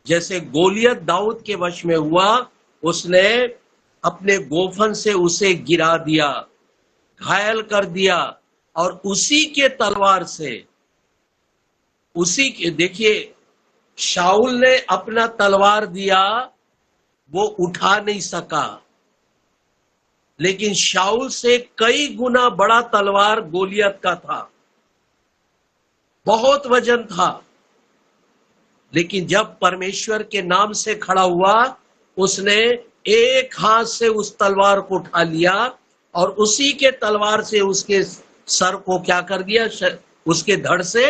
जैसे गोलियत दाऊद के वश में हुआ, उसने अपने गोफन से उसे गिरा दिया, घायल कर दिया, और उसी के तलवार से, उसी के, देखिए शाऊल ने अपना तलवार दिया, वो उठा नहीं सका, लेकिन शाऊल से कई गुना बड़ा तलवार गोलियत का था, बहुत वजन था। लेकिन जब परमेश्वर के नाम से खड़ा हुआ, उसने एक हाथ से उस तलवार को उठा लिया और उसी के तलवार से उसके सर को क्या कर दिया, उसके धड़ से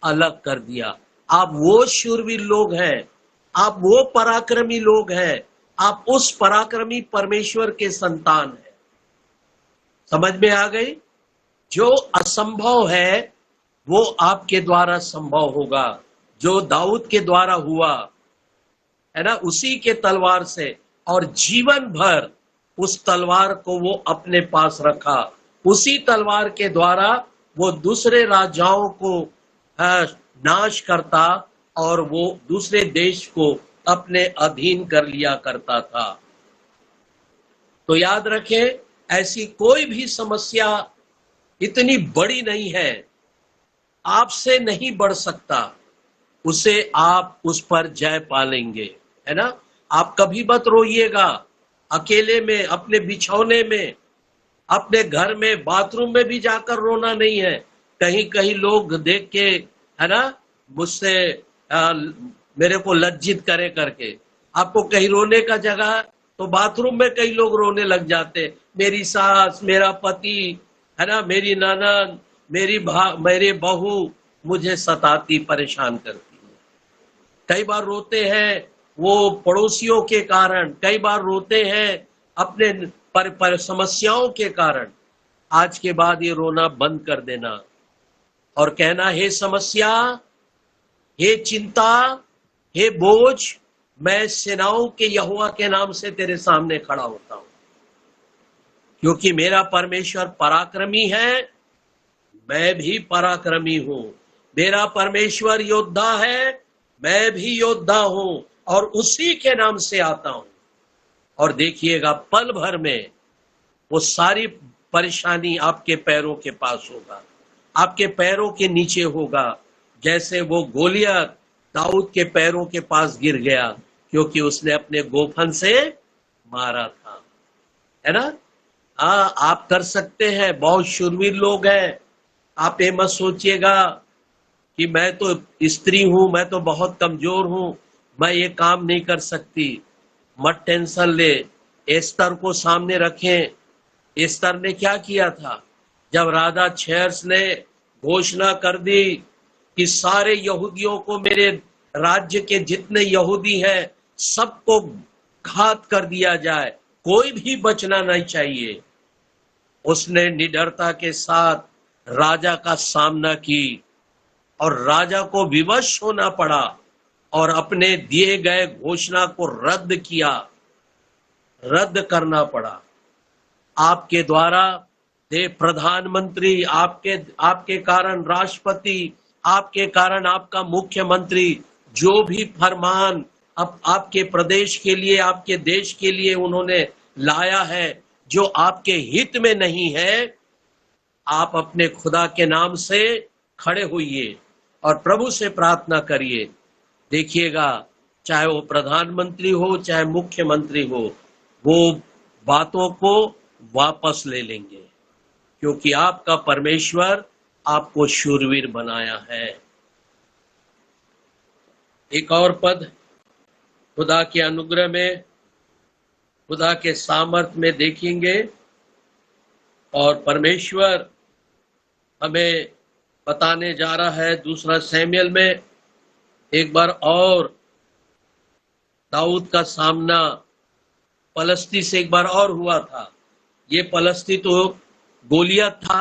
अलग कर दिया। आप वो शूरवीर लोग हैं, आप वो पराक्रमी लोग हैं, आप उस पराक्रमी परमेश्वर के संतान हैं। समझ में आ गई? जो असंभव है वो आपके द्वारा संभव होगा। जो दाऊद के द्वारा हुआ है ना, उसी के तलवार से, और जीवन भर उस तलवार को वो अपने पास रखा। उसी तलवार के द्वारा वो दूसरे राजाओं को नाश करता और वो दूसरे देश को अपने अधीन कर लिया करता था। तो याद रखें, ऐसी कोई भी समस्या इतनी बड़ी नहीं है, आपसे नहीं बढ़ सकता, उसे आप उस पर जय पालेंगे, है ना। आप कभी मत रोइएगा अकेले में, अपने बिछौने में, अपने घर में, बाथरूम में भी जाकर रोना नहीं है। कहीं कहीं लोग देख के, है ना, मुझसे मेरे को लज्जित करे करके, आपको कहीं रोने का जगह तो बाथरूम में कई लोग रोने लग जाते। मेरी सास, मेरा पति, है ना, मेरी ननद, मेरी बहू मुझे सताती, परेशान करती है। कई बार रोते हैं वो पड़ोसियों के कारण, कई बार रोते हैं अपने पर समस्याओं के कारण। आज के बाद ये रोना बंद कर देना और कहना, हे समस्या, हे चिंता, हे बोझ, मैं सेनाओं के यहोवा के नाम से तेरे सामने खड़ा होता हूं, क्योंकि मेरा परमेश्वर पराक्रमी है, मैं भी पराक्रमी हूं। मेरा परमेश्वर योद्धा है, मैं भी योद्धा हूं, और उसी के नाम से आता हूं। और देखिएगा, पल भर में वो सारी परेशानी आपके पैरों के पास होगा, आपके पैरों के नीचे होगा। जैसे वो गोलियत दाऊद के पैरों के पास गिर गया, क्योंकि उसने अपने गोफन से मारा था, है ना। हाँ, आप कर सकते हैं, बहुत शूरवीर लोग हैं। आप ये मत सोचिएगा कि मैं तो स्त्री हूं, मैं तो बहुत कमजोर हूं, मैं ये काम नहीं कर सकती। मत टेंशन ले, एस्तर को सामने रखें। एस्तर ने क्या किया था? जब राजा छेर्स ने घोषणा कर दी कि सारे यहूदियों को, मेरे राज्य के जितने यहूदी हैं सबको घात कर दिया जाए, कोई भी बचना नहीं चाहिए, उसने निडरता के साथ राजा का सामना की और राजा को विवश होना पड़ा और अपने दिए गए घोषणा को रद्द करना पड़ा। आपके द्वारा प्रधानमंत्री, आपके कारण राष्ट्रपति, आपके कारण आपका मुख्यमंत्री, जो भी फरमान आपके प्रदेश के लिए, आपके देश के लिए उन्होंने लाया है, जो आपके हित में नहीं है, आप अपने खुदा के नाम से खड़े होइए और प्रभु से प्रार्थना करिए। देखिएगा, चाहे वो प्रधानमंत्री हो, चाहे मुख्यमंत्री हो, वो बातों को वापस ले लेंगे, क्योंकि आपका परमेश्वर आपको शूरवीर बनाया है। एक और पद खुदा के अनुग्रह में, खुदा के सामर्थ में देखेंगे, और परमेश्वर हमें बताने जा रहा है दूसरा शमूएल में। एक बार और दाऊद का सामना पलस्ती से एक बार और हुआ था। ये पलस्ती तो गोलियत था,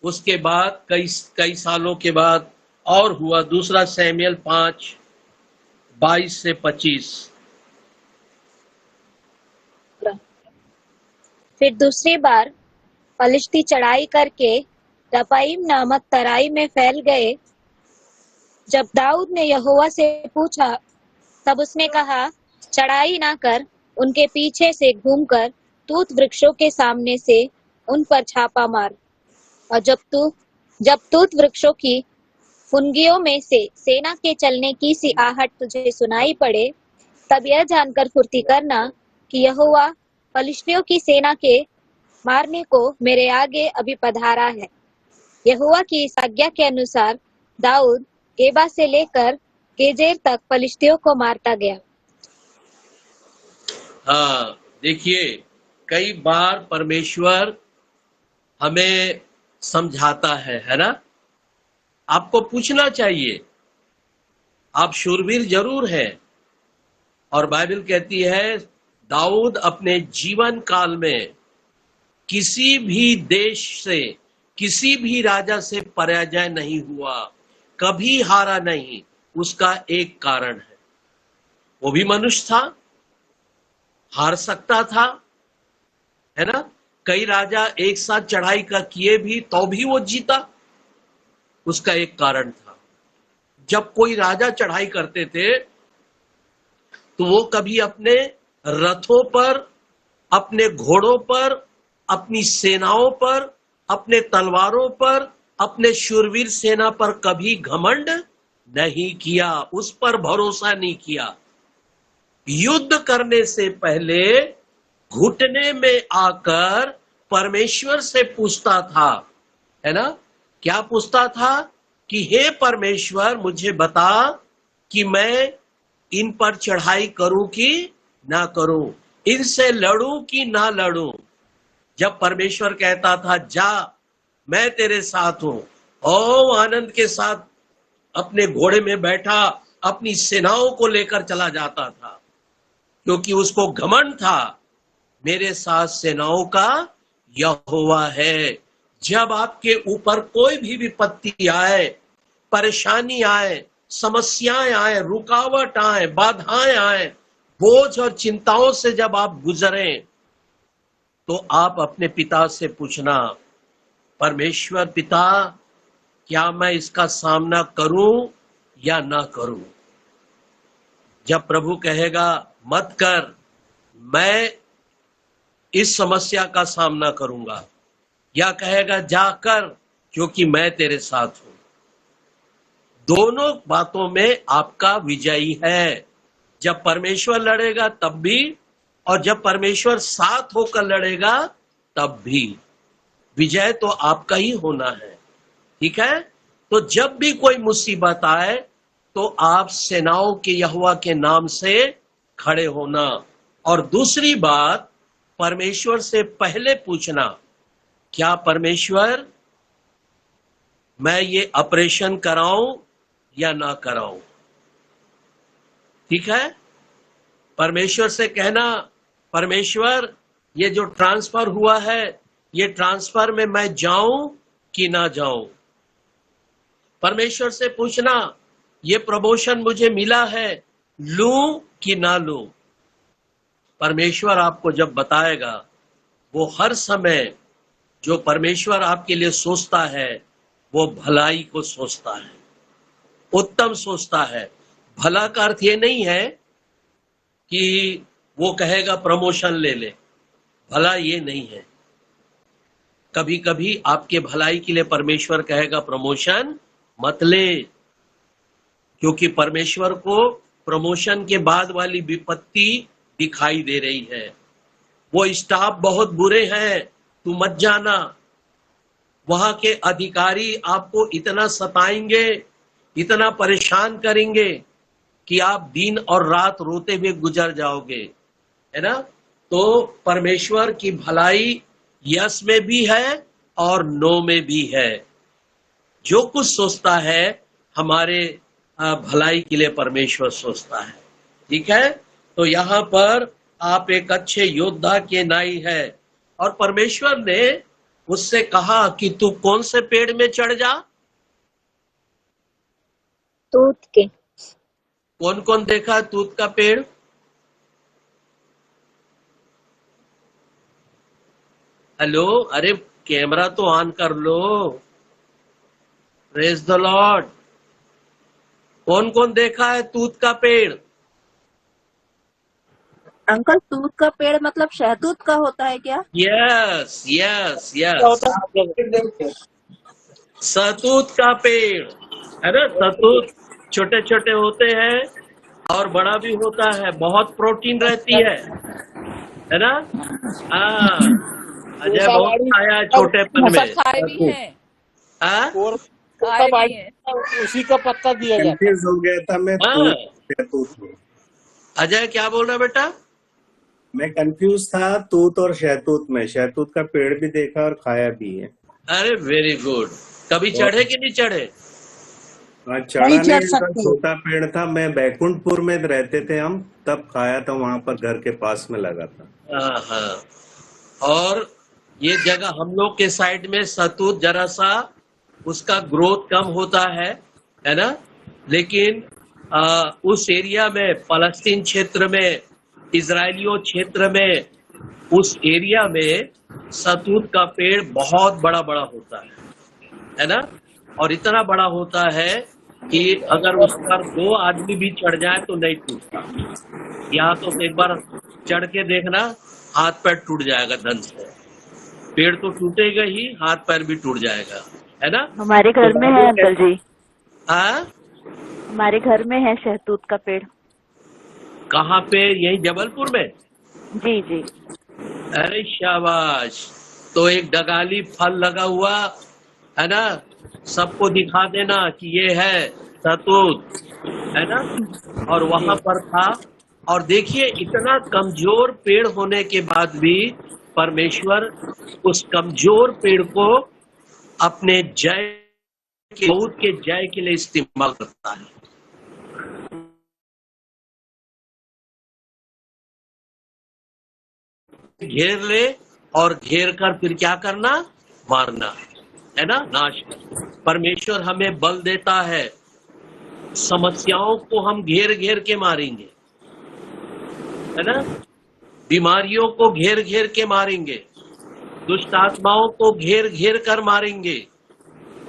उसके बाद कई सालों के बाद और हुआ। दूसरा शमूएल 5:22 से 25। फिर दूसरी बार पलिश्ती चढ़ाई करके रपाईम नामक तराई में फैल गए। जब दाऊद ने यहोवा से पूछा, तब उसने कहा, चढ़ाई ना कर, उनके पीछे से घूमकर तूत वृक्षों के सामने से उन पर छापा मार। और जब तूत वृक्षों की फुनगियों में से सेना के चलने की सी आहट तुझे सुनाई पड़े, तब यह जानकर फुर्ती करना कि यहोवा पलिश्तियों की सेना के मारने को मेरे आगे अभी पधारा है। यहोवा की इस आज्ञा के अनुसार दाऊद गेबा से लेकर गेजेर तक पलिश्तियों को मारता गया। हाँ, देखिए, कई बार परमेश्वर हमें समझाता है ना, आपको पूछना चाहिए। आप शूरवीर जरूर हैं, और बाइबल कहती है दाऊद अपने जीवन काल में किसी भी देश से, किसी भी राजा से पराजय नहीं हुआ, कभी हारा नहीं। उसका एक कारण वो भी मनुष्य था, हार सकता था, है ना। कई राजा एक साथ चढ़ाई का किए भी तो भी वो जीता। उसका एक कारण था, जब कोई राजा चढ़ाई करते थे तो वो कभी अपने रथों पर, अपने घोड़ों पर, अपनी सेनाओं पर, अपने तलवारों पर, अपने शूरवीर सेना पर कभी घमंड नहीं किया, उस पर भरोसा नहीं किया। युद्ध करने से पहले घुटने में आकर परमेश्वर से पूछता था, है ना। क्या पूछता था कि हे परमेश्वर, मुझे बता कि मैं इन पर चढ़ाई करूं कि ना करूं, इनसे लड़ूं कि ना लड़ूं। जब परमेश्वर कहता था जा, मैं तेरे साथ हूं, और आनंद के साथ अपने घोड़े में बैठा अपनी सेनाओं को लेकर चला जाता था, क्योंकि उसको घमंड था मेरे साथ सेनाओं का यहोवा है। जब आपके ऊपर कोई भी विपत्ति आए, परेशानी आए, समस्याएं आए, रुकावट आए, बाधाएं आए, बोझ और चिंताओं से जब आप गुजरे, तो आप अपने पिता से पूछना, परमेश्वर पिता, क्या मैं इसका सामना करूं या ना करूं। जब प्रभु कहेगा मत कर, मैं इस समस्या का सामना करूंगा, या कहेगा जाकर क्योंकि मैं तेरे साथ हूं, दोनों बातों में आपका विजयी है। जब परमेश्वर लड़ेगा तब भी, और जब परमेश्वर साथ होकर लड़ेगा तब भी, विजय तो आपका ही होना है। ठीक है। तो जब भी कोई मुसीबत आए तो आप सेनाओं के यहोवा के नाम से खड़े होना। और दूसरी बात, परमेश्वर से पहले पूछना, क्या परमेश्वर मैं ये ऑपरेशन कराऊं या ना कराऊं। ठीक है। परमेश्वर से कहना, परमेश्वर ये जो ट्रांसफर हुआ है, ये ट्रांसफर में मैं जाऊं कि ना जाऊं। परमेश्वर से पूछना, ये प्रमोशन मुझे मिला है, लूं कि ना लूं। परमेश्वर आपको जब बताएगा, वो हर समय जो परमेश्वर आपके लिए सोचता है वो भलाई को सोचता है, उत्तम सोचता है। भला का अर्थ ये नहीं है कि वो कहेगा प्रमोशन ले ले, भला ये नहीं है। कभी कभी आपके भलाई के लिए परमेश्वर कहेगा प्रमोशन मत ले, क्योंकि परमेश्वर को प्रमोशन के बाद वाली विपत्ति दिखाई दे रही है। वो स्टाफ बहुत बुरे हैं, तू मत जाना, वहां के अधिकारी आपको इतना सताएंगे, इतना परेशान करेंगे कि आप दिन और रात रोते हुए गुजर जाओगे, है ना। तो परमेश्वर की भलाई यस में भी है और नो में भी है। जो कुछ सोचता है हमारे भलाई के लिए परमेश्वर सोचता है। ठीक है। तो यहाँ पर आप एक अच्छे योद्धा के नाई है, और परमेश्वर ने उससे कहा कि तू कौन से पेड़ में चढ़ जा। तूत के। कौन कौन देखा तूत का पेड़। हेलो, अरे कैमरा तो ऑन कर लो। Praise the Lord. कौन कौन देखा है तूत का पेड़। अंकल, तूत का पेड़ मतलब शहतूत का होता है क्या? यस यस यस, सहतूत का पेड़ है ना। सहतूत छोटे छोटे होते हैं और बड़ा भी होता है, बहुत प्रोटीन रहती है ना। हाँ, अजय बहुत खाया है छोटेपन में। खाए भी हैं, हाँ? खाए भी हैं। उसी का पत्ता दिया जाता है। कंफ्यूज हो गया था मैं हाँ। शहतूत में। अजय क्या बोल रहा बेटा। मैं कंफ्यूज था तूत और शहतूत में। शहतूत का पेड़ भी देखा और खाया भी है। अरे वेरी गुड। कभी चढ़े कि नहीं चढ़े। चढ़ा नहीं चढ़ नहीं, उनका सकते। छोटा पेड़ था। मैं बैकुंठपुर में रहते थे हम, तब खाया था, वहां पर घर के पास में लगा था। हाँ हाँ। और ये जगह हम लोग के साइड में सतूत जरा सा उसका ग्रोथ कम होता है ना, लेकिन उस एरिया में, फलस्तीन क्षेत्र में, इजरायलियों क्षेत्र में, उस एरिया में सतूत का पेड़ बहुत बड़ा बड़ा होता है ना, और इतना बड़ा होता है कि अगर उस पर 2 आदमी भी चढ़ जाए तो नहीं टूटता। यहाँ तो एक बार चढ़ के देखना, हाथ पैर टूट जाएगा धन से। पेड़ तो टूटेगा ही, हाथ पैर भी टूट जाएगा, है ना। हमारे घर तो में है अंकल जी, हाँ, हमारे घर में है शहतूत का पेड़। कहाँ पे? यही जबलपुर में? जी जी। अरे शाबाश। तो एक डगाली फल लगा हुआ है ना, सबको दिखा देना कि ये है सतूत, है ना। और वहां पर था, और देखिए इतना कमजोर पेड़ होने के बाद भी परमेश्वर उस कमजोर पेड़ को अपने जय के, दाऊद के जय के लिए इस्तेमाल करता है। घेर ले और घेर कर फिर क्या करना? मारना, है ना, नाश करना। परमेश्वर हमें बल देता है, समस्याओं को हम घेर घेर के मारेंगे, है ना, बीमारियों को घेर घेर के मारेंगे, दुष्ट आत्माओं को घेर घेर कर मारेंगे,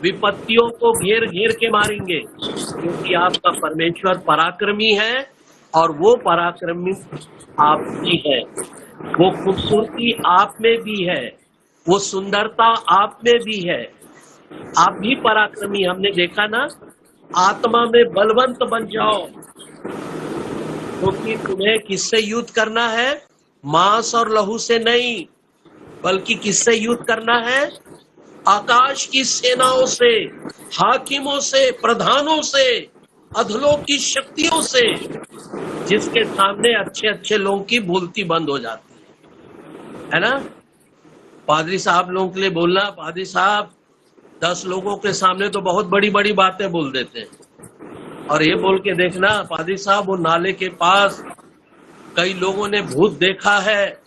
विपत्तियों को घेर घेर के मारेंगे, क्योंकि आपका परमेश्वर पराक्रमी है और वो पराक्रमी आपकी है, वो खूबसूरती आप में भी है, वो सुंदरता आप में भी है। आप भी पराक्रमी, हमने देखा ना, आत्मा में बलवंत बन जाओ, क्योंकि तुम्हें किससे युद्ध करना है? मांस और लहू से नहीं, बल्कि किससे युद्ध करना है? आकाश की सेनाओं से, हाकिमों से, प्रधानों से, अधलोक की शक्तियों से, जिसके सामने अच्छे अच्छे लोगों की बोलती बंद हो जाती है ना। पादरी साहब लोगों के लिए बोलना, पादरी साहब 10 लोगों के सामने तो बहुत बड़ी बड़ी बातें बोल देते हैं, और ये बोल के देखना, पादरी साहब वो नाले के पास कई लोगों ने भूत देखा है,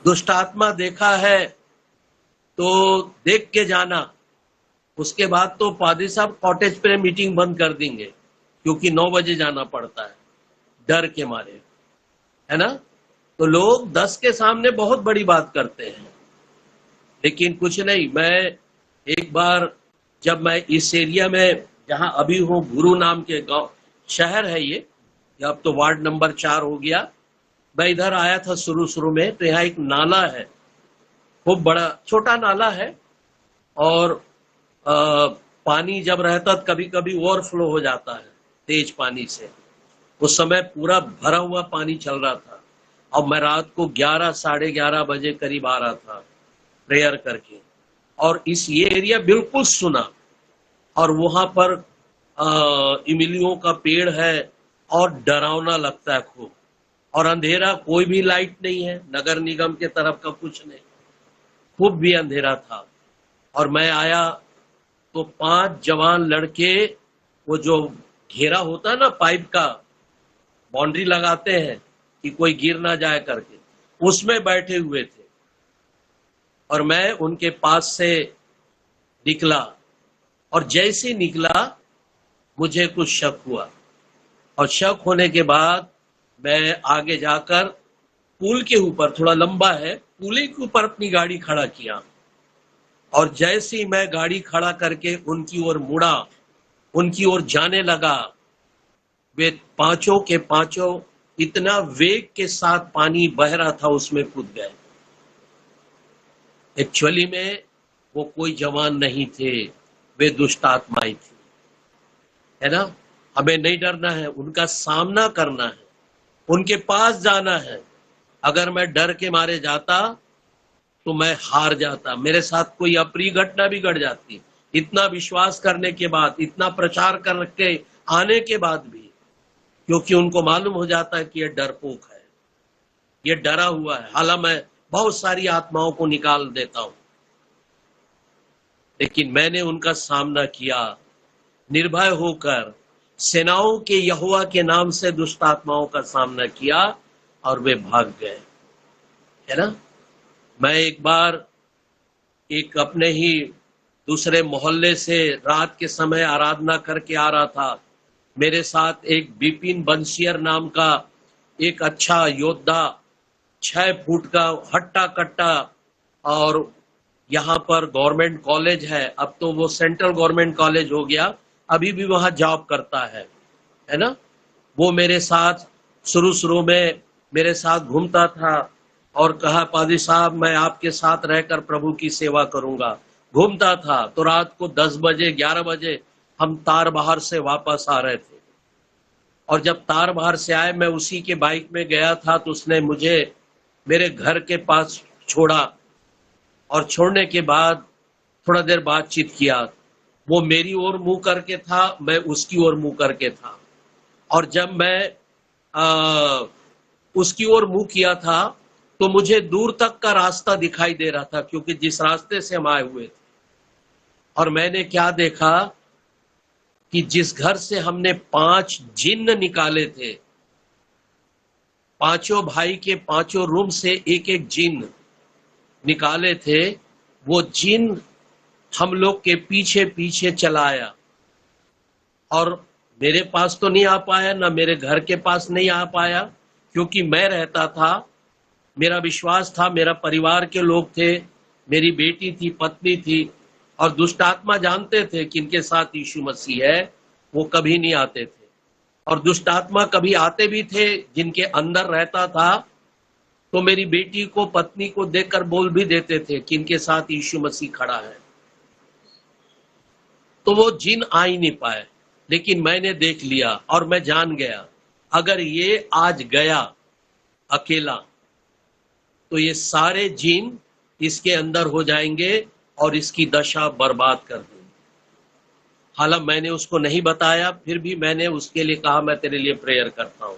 दुष्ट आत्मा देखा है, तो देख के जाना। उसके बाद तो पादरी साहब कॉटेज पे मीटिंग बंद कर देंगे, क्योंकि 9 बजे जाना पड़ता है डर के मारे, है ना। तो लोग 10 के सामने बहुत बड़ी बात करते हैं, लेकिन कुछ नहीं। मैं एक बार, जब मैं इस एरिया में जहां अभी हूँ, गुरु नाम के गांव, शहर है ये, अब तो वार्ड नंबर 4 हो गया। मैं इधर आया था शुरू में, तो यहाँ एक नाला है, खूब बड़ा, छोटा नाला है, और पानी जब रहता कभी कभी ओवरफ्लो हो जाता है तेज पानी से। उस समय पूरा भरा हुआ पानी चल रहा था, और मैं रात को 11 साढ़े 11 बजे करीब आ रहा था प्रेयर करके, और ये एरिया बिल्कुल सुना, और वहां पर इमलियों का पेड़ है, और डरावना लगता है खूब, और अंधेरा, कोई भी लाइट नहीं है, नगर निगम के तरफ का कुछ नहीं, खूब भी अंधेरा था। और मैं आया तो 5 जवान लड़के, वो जो घेरा होता है ना पाइप का, बाउंड्री लगाते हैं कि कोई गिर ना जाए करके, उसमें बैठे हुए थे, और मैं उनके पास से निकला, और जैसे निकला मुझे कुछ शक हुआ, और शक होने के बाद मैं आगे जाकर पुल के ऊपर, थोड़ा लंबा है, पुल के ऊपर अपनी गाड़ी खड़ा किया, और जैसे ही मैं गाड़ी खड़ा करके उनकी ओर मुड़ा, उनकी ओर जाने लगा, वे पांचों के पांचों इतना वेग के साथ पानी बह रहा था उसमें कूद गए। एक्चुअली में वो कोई जवान नहीं थे, वे दुष्ट आत्माएं थी, है ना। हमें नहीं डरना है, उनका सामना करना है, उनके पास जाना है। अगर मैं डर के मारे जाता तो मैं हार जाता, मेरे साथ कोई अप्रिय घटना भी घट जाती। इतना विश्वास करने के बाद, इतना प्रचार करके आने के बाद भी, क्योंकि उनको मालूम हो जाता है कि ये डरपोक है, ये डरा हुआ है। हालांकि मैं बहुत सारी आत्माओं को निकाल देता हूं, लेकिन मैंने उनका सामना किया, निर्भय होकर सेनाओं के यहोवा के नाम से दुष्ट आत्माओं का सामना किया और वे भाग गए, है ना। मैं एक बार एक अपने ही दूसरे मोहल्ले से रात के समय आराधना करके आ रहा था। मेरे साथ एक बिपिन बंसियर नाम का एक अच्छा योद्धा, 6 फुट का हट्टा कट्टा, और यहाँ पर गवर्नमेंट कॉलेज है, अब तो वो सेंट्रल गवर्नमेंट कॉलेज हो गया, अभी भी वहां जॉब करता है ना। वो मेरे साथ शुरू में मेरे साथ घूमता था और कहा, पादी साहब मैं आपके साथ रहकर प्रभु की सेवा करूंगा। घूमता था तो रात को 10 बजे 11 बजे हम तार बहार से वापस आ रहे थे, और जब तार बहार से आए मैं उसी के बाइक में गया था, तो उसने मुझे मेरे घर के पास छोड़ा, और छोड़ने के बाद थोड़ा देर बातचीत किया। वो मेरी ओर मुंह करके था, मैं उसकी ओर मुंह करके था, और जब मैं उसकी ओर मुंह किया था तो मुझे दूर तक का रास्ता दिखाई दे रहा था, क्योंकि जिस रास्ते से हम आए हुए थे। और मैंने क्या देखा कि जिस घर से हमने 5 जिन्न निकाले थे, 5 भाई के 5 रूम से एक जिन्न निकाले थे, वो जिन्न हम लोग के पीछे पीछे चलाया, और मेरे पास तो नहीं आ पाया, ना मेरे घर के पास नहीं आ पाया, क्योंकि मैं रहता था, मेरा विश्वास था, मेरा परिवार के लोग थे, मेरी बेटी थी, पत्नी थी, और दुष्ट आत्मा जानते थे कि इनके साथ यीशु मसीह है, वो कभी नहीं आते थे। और दुष्ट आत्मा कभी आते भी थे, जिनके अंदर रहता था, तो मेरी बेटी को, पत्नी को देखकर बोल भी देते थे कि इनके साथ यीशु मसीह खड़ा है। तो वो जिन आ ही नहीं पाए, लेकिन मैंने देख लिया और मैं जान गया, अगर ये आज गया अकेला तो ये सारे जिन इसके अंदर हो जाएंगे और इसकी दशा बर्बाद कर देंगे। हालांकि मैंने उसको नहीं बताया, फिर भी मैंने उसके लिए कहा मैं तेरे लिए प्रेयर करता हूं।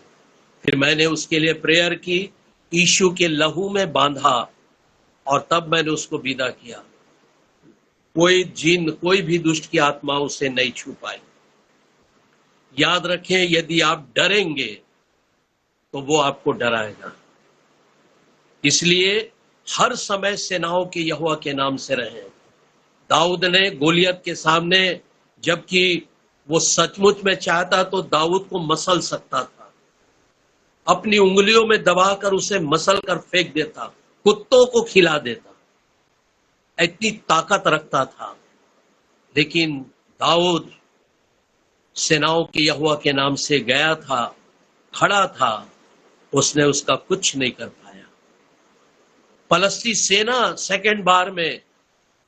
फिर मैंने उसके लिए प्रेयर की, यीशु के लहू में बांधा, और तब मैंने उसको विदा किया। कोई जिन, कोई भी दुष्ट की आत्मा उसे नहीं छू पाई। याद रखें, यदि आप डरेंगे तो वो आपको डराएगा। इसलिए हर समय सेनाओं के यहोवा के नाम से रहें। दाऊद ने गोलियत के सामने, जबकि वो सचमुच में चाहता तो दाऊद को मसल सकता था, अपनी उंगलियों में दबाकर उसे मसल कर फेंक देता, कुत्तों को खिला देता, इतनी ताकत रखता था। लेकिन दाऊद सेनाओं के यहोवा के नाम से गया था, खड़ा था, उसने उसका कुछ नहीं कर पाया। फलस्ती सेना सेकंड बार में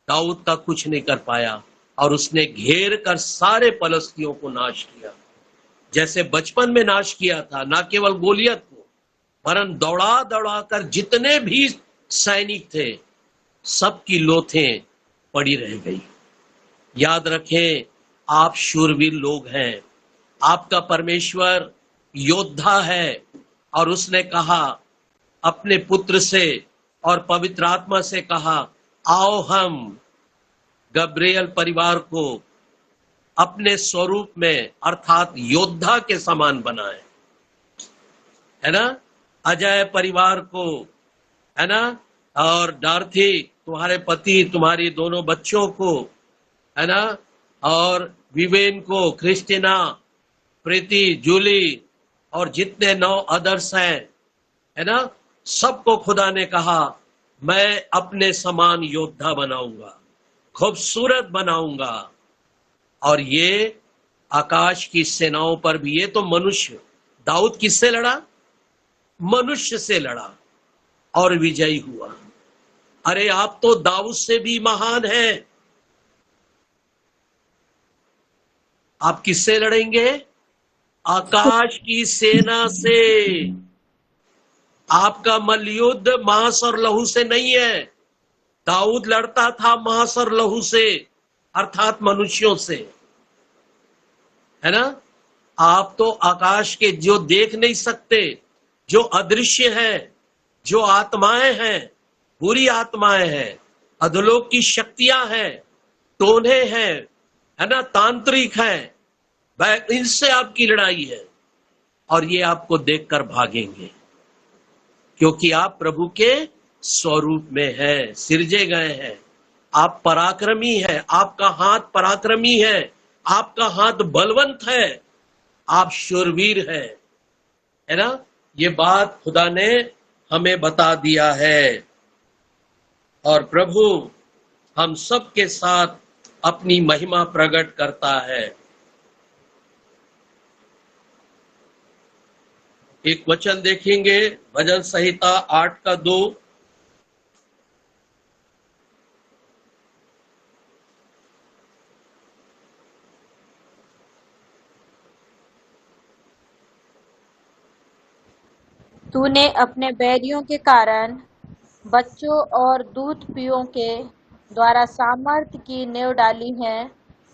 दाऊद का कुछ नहीं कर पाया, और उसने घेर कर सारे फलस्तियों को नाश किया, जैसे बचपन में नाश किया था। ना केवल गोलियत को, वरन दौड़ा दौड़ा कर जितने भी सैनिक थे, सबकी लोथें पड़ी रह गई। याद रखें, आप शूरवीर लोग हैं, आपका परमेश्वर योद्धा है, और उसने कहा अपने पुत्र से और पवित्र आत्मा से कहा, आओ हम गब्रियल परिवार को अपने स्वरूप में, अर्थात योद्धा के समान बनाए, है ना। अजय परिवार को, है ना, और डार्थी तुम्हारे पति, तुम्हारी दोनों बच्चों को, है ना, और विवेन को, क्रिस्टीना, प्रीति, जूली, और जितने 9 अदर्स हैं, है ना, सबको खुदा ने कहा मैं अपने समान योद्धा बनाऊंगा, खूबसूरत बनाऊंगा। और ये आकाश की सेनाओं पर भी, ये तो मनुष्य, दाऊद किससे लड़ा? मनुष्य से लड़ा और विजयी हुआ। अरे आप तो दाऊद से भी महान हैं। आप किससे लड़ेंगे? आकाश की सेना से। आपका मल्लयुद्ध मांस और लहू से नहीं है। दाऊद लड़ता था मांस और लहू से, अर्थात मनुष्यों से, है ना। आप तो आकाश के, जो देख नहीं सकते, जो अदृश्य हैं, जो आत्माएं हैं, बुरी आत्माएं हैं, अधोलोक की शक्तियां हैं, टोने हैं, है ना, तांत्रिक हैं, इनसे आपकी लड़ाई है और ये आपको देखकर भागेंगे, क्योंकि आप प्रभु के स्वरूप में हैं, सिरजे गए हैं। आप पराक्रमी हैं, आपका हाथ पराक्रमी है, आपका हाथ बलवंत है, आप शूरवीर है ना। ये बात खुदा ने हमें बता दिया है और प्रभु हम सब के साथ अपनी महिमा प्रकट करता है। एक वचन देखेंगे, भजन संहिता 8:2। तूने अपने बैरियों के कारण बच्चों और दूध पियों के द्वारा सामर्थ्य की नेव डाली है,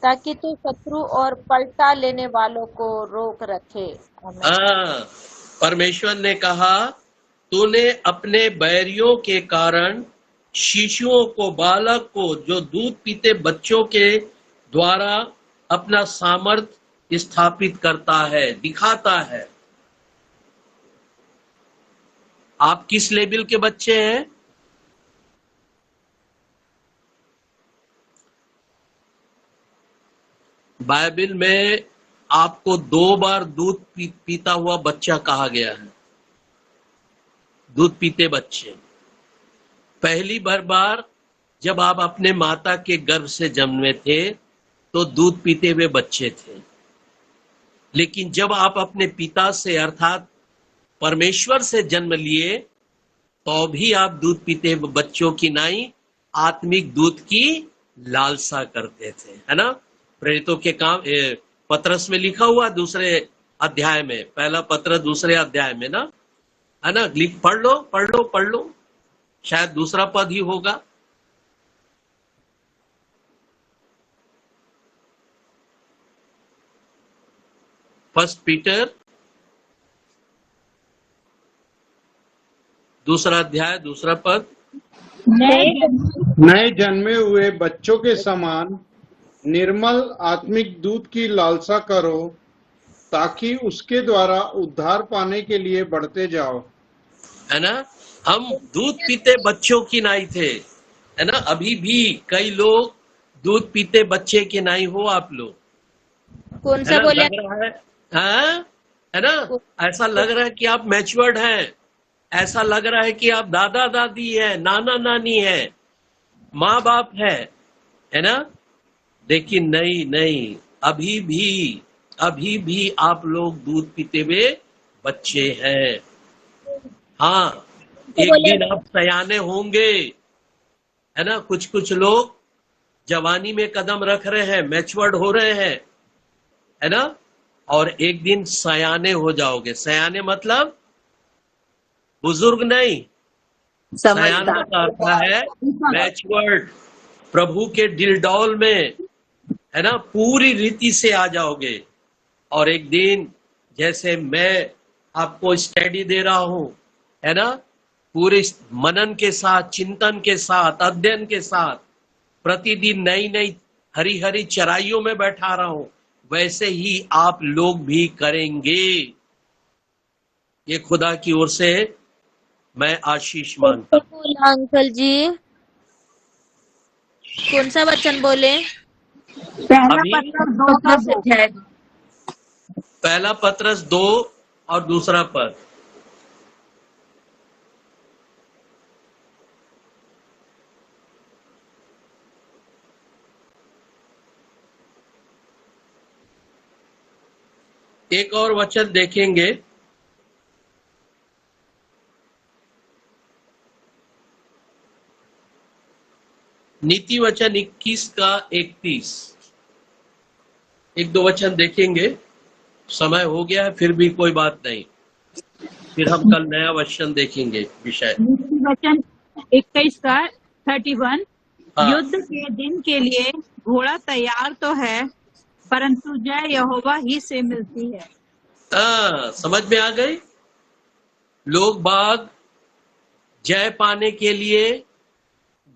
ताकि तू शत्रु और पलटा लेने वालों को रोक रखे। आमीन। परमेश्वर ने कहा, तूने अपने बैरियों के कारण शिशुओं को, बालक को, जो दूध पीते बच्चों के द्वारा अपना सामर्थ्य स्थापित करता है, दिखाता है। आप किस लेवल के बच्चे हैं? बाइबल में आपको 2 बार दूध पीता हुआ बच्चा कहा गया है, दूध पीते बच्चे। पहली बार जब आप अपने माता के गर्भ से जन्मे थे तो दूध पीते हुए बच्चे थे, लेकिन जब आप अपने पिता से अर्थात परमेश्वर से जन्म लिए तो भी आप दूध पीते बच्चों की नाई आत्मिक दूध की लालसा करते थे, है ना। प्रेरितों के काम पत्रस में लिखा हुआ दूसरे अध्याय में, पहला पत्र दूसरे अध्याय में ना, है ना। पढ़ लो, शायद दूसरा पद ही होगा। फर्स्ट पीटर दूसरा अध्याय दूसरा पद। नए जन्मे हुए बच्चों के समान निर्मल आत्मिक दूध की लालसा करो, ताकि उसके द्वारा उद्धार पाने के लिए बढ़ते जाओ। है ना, हम दूध पीते बच्चों की नाई थे, है ना। अभी भी कई लोग दूध पीते बच्चे के नाई हो आप लोग, कौन सा बोले? लग रहा है, हाँ? है ना, ऐसा लग रहा है कि आप मैच्योर्ड हैं, ऐसा लग रहा है कि आप दादा दादी है, नाना नानी है, माँ बाप है ना। लेकिन नहीं, अभी भी आप लोग दूध पीते हुए बच्चे हैं। हाँ, एक दिन आप सयाने होंगे, है ना। कुछ लोग जवानी में कदम रख रहे हैं, मैच्योर्ड हो रहे हैं, है ना, और एक दिन सयाने हो जाओगे। सयाने मतलब बुजुर्ग नहीं, सयाना का अर्थ है मैच्योर्ड, प्रभु के डिलडौल में, है ना, पूरी रीति से आ जाओगे। और एक दिन जैसे मैं आपको स्टडी दे रहा हूं, है ना, पूरे मनन के साथ, चिंतन के साथ, अध्ययन के साथ, प्रतिदिन नई हरी हरी चराइयों में बैठा रहा हूं, वैसे ही आप लोग भी करेंगे। ये खुदा की ओर से मैं आशीष मांगता हूं। अंकल जी कौन सा वचन बोले? पहला पत्रस 2 और दूसरा पद। एक और वचन देखेंगे, नीति वचन 21 का 31। एक दो वचन देखेंगे, समय हो गया है, फिर भी कोई बात नहीं, फिर हम कल नया वचन देखेंगे विषय। नीति वचन 21 का 31। युद्ध के दिन के लिए घोड़ा तैयार तो है, परंतु जय यहोवा ही से मिलती है। समझ में आ गई। लोग बाग जय पाने के लिए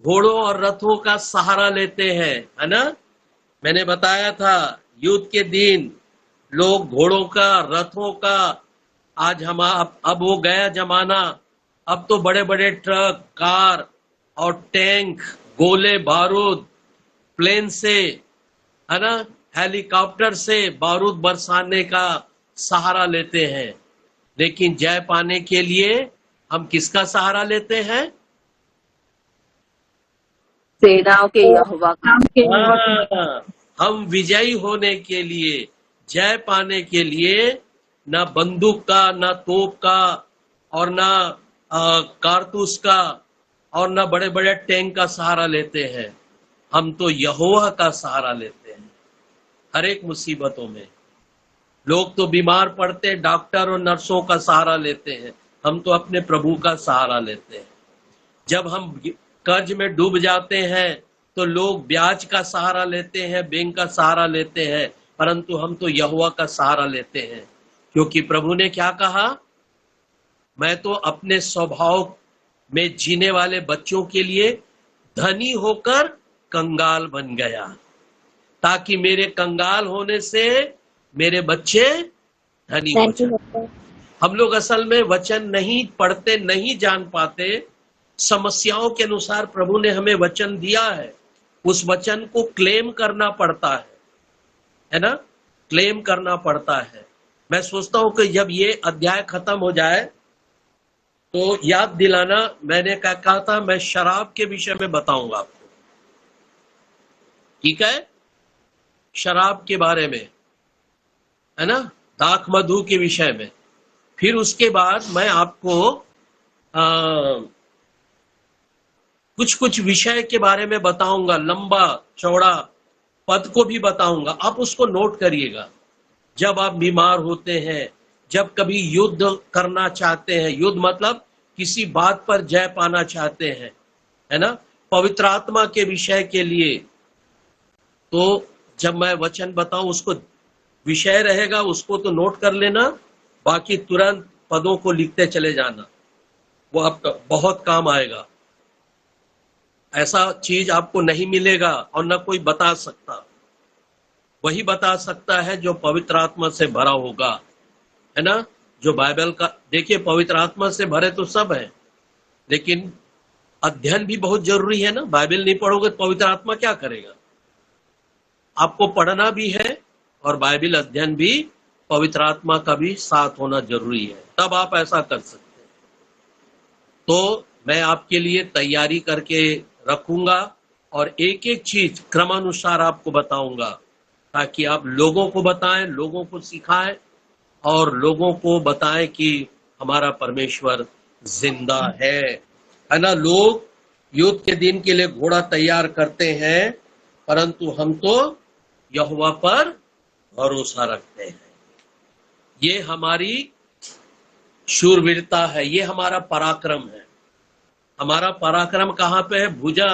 घोड़ों और रथों का सहारा लेते हैं, है ना। मैंने बताया था युद्ध के दिन लोग घोड़ों का, रथों का, आज हम अब वो गया जमाना। अब तो बड़े बड़े ट्रक, कार और टैंक, गोले बारूद, प्लेन से, है ना, हेलीकॉप्टर से बारूद बरसाने का सहारा लेते हैं। लेकिन जय पाने के लिए हम किसका सहारा लेते हैं? सेनाओं के यहोवा का। हाँ, हम विजयी होने के लिए, जय पाने के लिए ना बंदूक का, ना तोप का, और ना कारतूस का, और ना बड़े बड़े टैंक का सहारा लेते हैं। हम तो यहोवा का सहारा लेते हैं हर एक मुसीबतों में। लोग तो बीमार पड़ते, डॉक्टर और नर्सों का सहारा लेते हैं, हम तो अपने प्रभु का सहारा लेते हैं। जब हम कर्ज में डूब जाते हैं तो लोग ब्याज का सहारा लेते हैं, बैंक का सहारा लेते हैं, परंतु हम तो यहोवा का सहारा लेते हैं। क्योंकि प्रभु ने क्या कहा? मैं तो अपने स्वभाव में जीने वाले बच्चों के लिए धनी होकर कंगाल बन गया, ताकि मेरे कंगाल होने से मेरे बच्चे धनी हो जाए। हम लोग असल में वचन नहीं पढ़ते, नहीं जान पाते। समस्याओं के अनुसार प्रभु ने हमें वचन दिया है, उस वचन को क्लेम करना पड़ता है ना, क्लेम करना पड़ता है। मैं सोचता हूं कि जब ये अध्याय खत्म हो जाए तो याद दिलाना, मैंने क्या कहा था, मैं शराब के विषय में बताऊंगा आपको, ठीक है? शराब के बारे में, है ना, दाख मधु के विषय में। फिर उसके बाद मैं आपको कुछ कुछ विषय के बारे में बताऊंगा, लंबा चौड़ा पद को भी बताऊंगा, आप उसको नोट करिएगा। जब आप बीमार होते हैं, जब कभी युद्ध करना चाहते हैं, युद्ध मतलब किसी बात पर जय पाना चाहते हैं, है ना, पवित्र आत्मा के विषय के लिए, तो जब मैं वचन बताऊं, उसको विषय रहेगा, उसको तो नोट कर लेना, बाकी तुरंत पदों को लिखते चले जाना, वो आपका बहुत काम आएगा। ऐसा चीज आपको नहीं मिलेगा और न कोई बता सकता, वही बता सकता है जो पवित्र आत्मा से भरा होगा, है ना, जो बाइबल का। देखिए, पवित्र आत्मा से भरे तो सब है, लेकिन अध्ययन भी बहुत जरूरी है ना। बाइबल नहीं पढ़ोगे तो पवित्र आत्मा क्या करेगा? आपको पढ़ना भी है और बाइबल अध्ययन भी, पवित्र आत्मा का भी साथ होना जरूरी है, तब आप ऐसा कर सकते हैं। तो मैं आपके लिए तैयारी करके रखूंगा और एक एक चीज क्रमानुसार आपको बताऊंगा, ताकि आप लोगों को बताएं, लोगों को सिखाएं और लोगों को बताएं कि हमारा परमेश्वर जिंदा है ना। लोग युद्ध के दिन के लिए घोड़ा तैयार करते हैं, परंतु हम तो यहोवा पर भरोसा रखते हैं। ये हमारी शूरवीरता है, ये हमारा पराक्रम है। हमारा पराक्रम कहाँ पे है? भुजा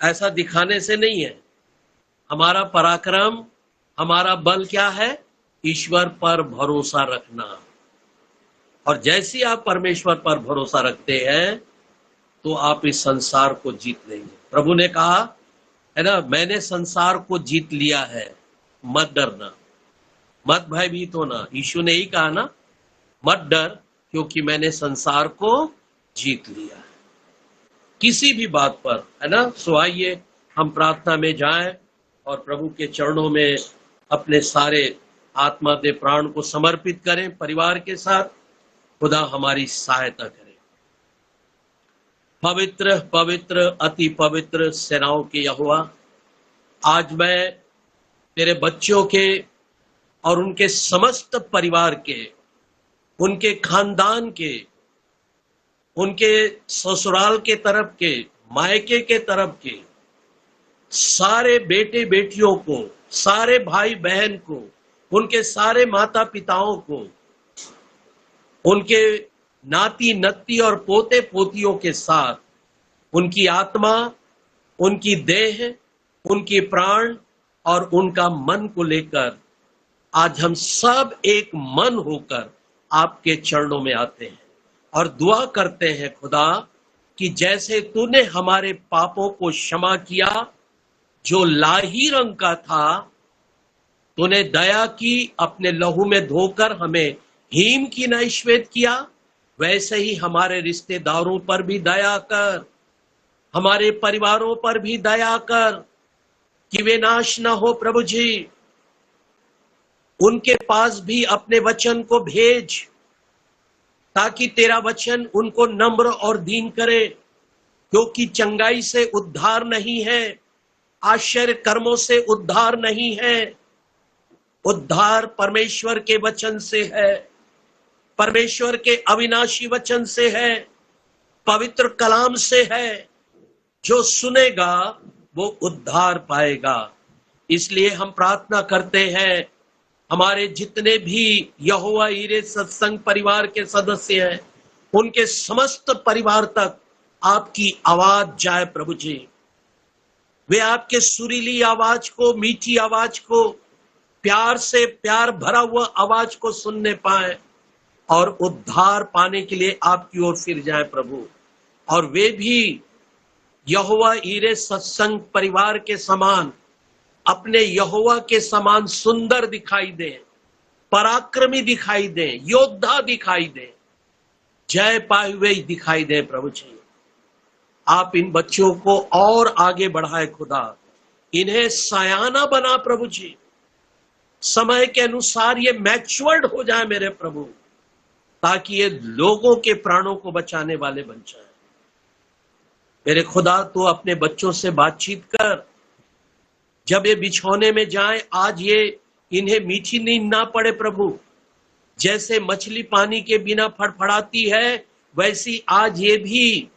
ऐसा दिखाने से नहीं है। हमारा पराक्रम, हमारा बल क्या है? ईश्वर पर भरोसा रखना। और जैसे आप परमेश्वर पर भरोसा रखते हैं तो आप इस संसार को जीत लेंगे। प्रभु ने कहा है ना, मैंने संसार को जीत लिया है, मत डरना, मत भयभीत होना। यीशु ने ही कहा ना, मत डर, क्योंकि मैंने संसार को जीत लिया है, किसी भी बात पर, है ना। सो आइए हम प्रार्थना में जाएं और प्रभु के चरणों में अपने सारे आत्मा दे प्राण को समर्पित करें परिवार के साथ। खुदा हमारी सहायता करे। पवित्र पवित्र अति पवित्र सेनाओं के यहोवा, आज मैं तेरे बच्चों के और उनके समस्त परिवार के, उनके खानदान के, उनके ससुराल के तरफ के, मायके के तरफ के सारे बेटे बेटियों को, सारे भाई बहन को, उनके सारे माता पिताओं को, उनके नाती नत्ती और पोते पोतियों के साथ, उनकी आत्मा, उनकी देह, उनकी प्राण और उनका मन को लेकर आज हम सब एक मन होकर आपके चरणों में आते हैं और दुआ करते हैं खुदा कि जैसे तूने हमारे पापों को क्षमा किया जो लाही रंग का था, तूने दया की, अपने लहू में धोकर हमें हीम की नई श्वेत किया, वैसे ही हमारे रिश्तेदारों पर भी दया कर, हमारे परिवारों पर भी दया कर कि वे नाश ना हो। प्रभु जी, उनके पास भी अपने वचन को भेज ताकि तेरा वचन उनको नम्र और दीन करे, क्योंकि चंगाई से उद्धार नहीं है, आश्चर्य कर्मों से उद्धार नहीं है। उद्धार परमेश्वर के वचन से है, परमेश्वर के अविनाशी वचन से है, पवित्र कलाम से है। जो सुनेगा वो उद्धार पाएगा। इसलिए हम प्रार्थना करते हैं, हमारे जितने भी यहोवा ईरे सत्संग परिवार के सदस्य हैं, उनके समस्त परिवार तक आपकी आवाज जाए। प्रभु जी, वे आपके सुरीली आवाज को, मीठी आवाज को, प्यार से प्यार भरा हुआ आवाज को सुनने पाए और उद्धार पाने के लिए आपकी ओर फिर जाए प्रभु। और वे भी यहोवा ईरे सत्संग परिवार के समान, अपने यहोवा के समान सुंदर दिखाई दें, पराक्रमी दिखाई दें, योद्धा दिखाई दें, जय पाए हुए दिखाई दें। प्रभु जी, आप इन बच्चों को और आगे बढ़ाए खुदा, इन्हें सयाना बना प्रभु जी, समय के अनुसार ये मैच्योर्ड हो जाए मेरे प्रभु, ताकि ये लोगों के प्राणों को बचाने वाले बन जाए। मेरे खुदा, तो अपने बच्चों से बातचीत कर, जब ये बिछौने में जाएं, आज ये इन्हें मीठी नींद ना पड़े प्रभु। जैसे मछली पानी के बिना फड़फड़ाती है, वैसी आज ये भी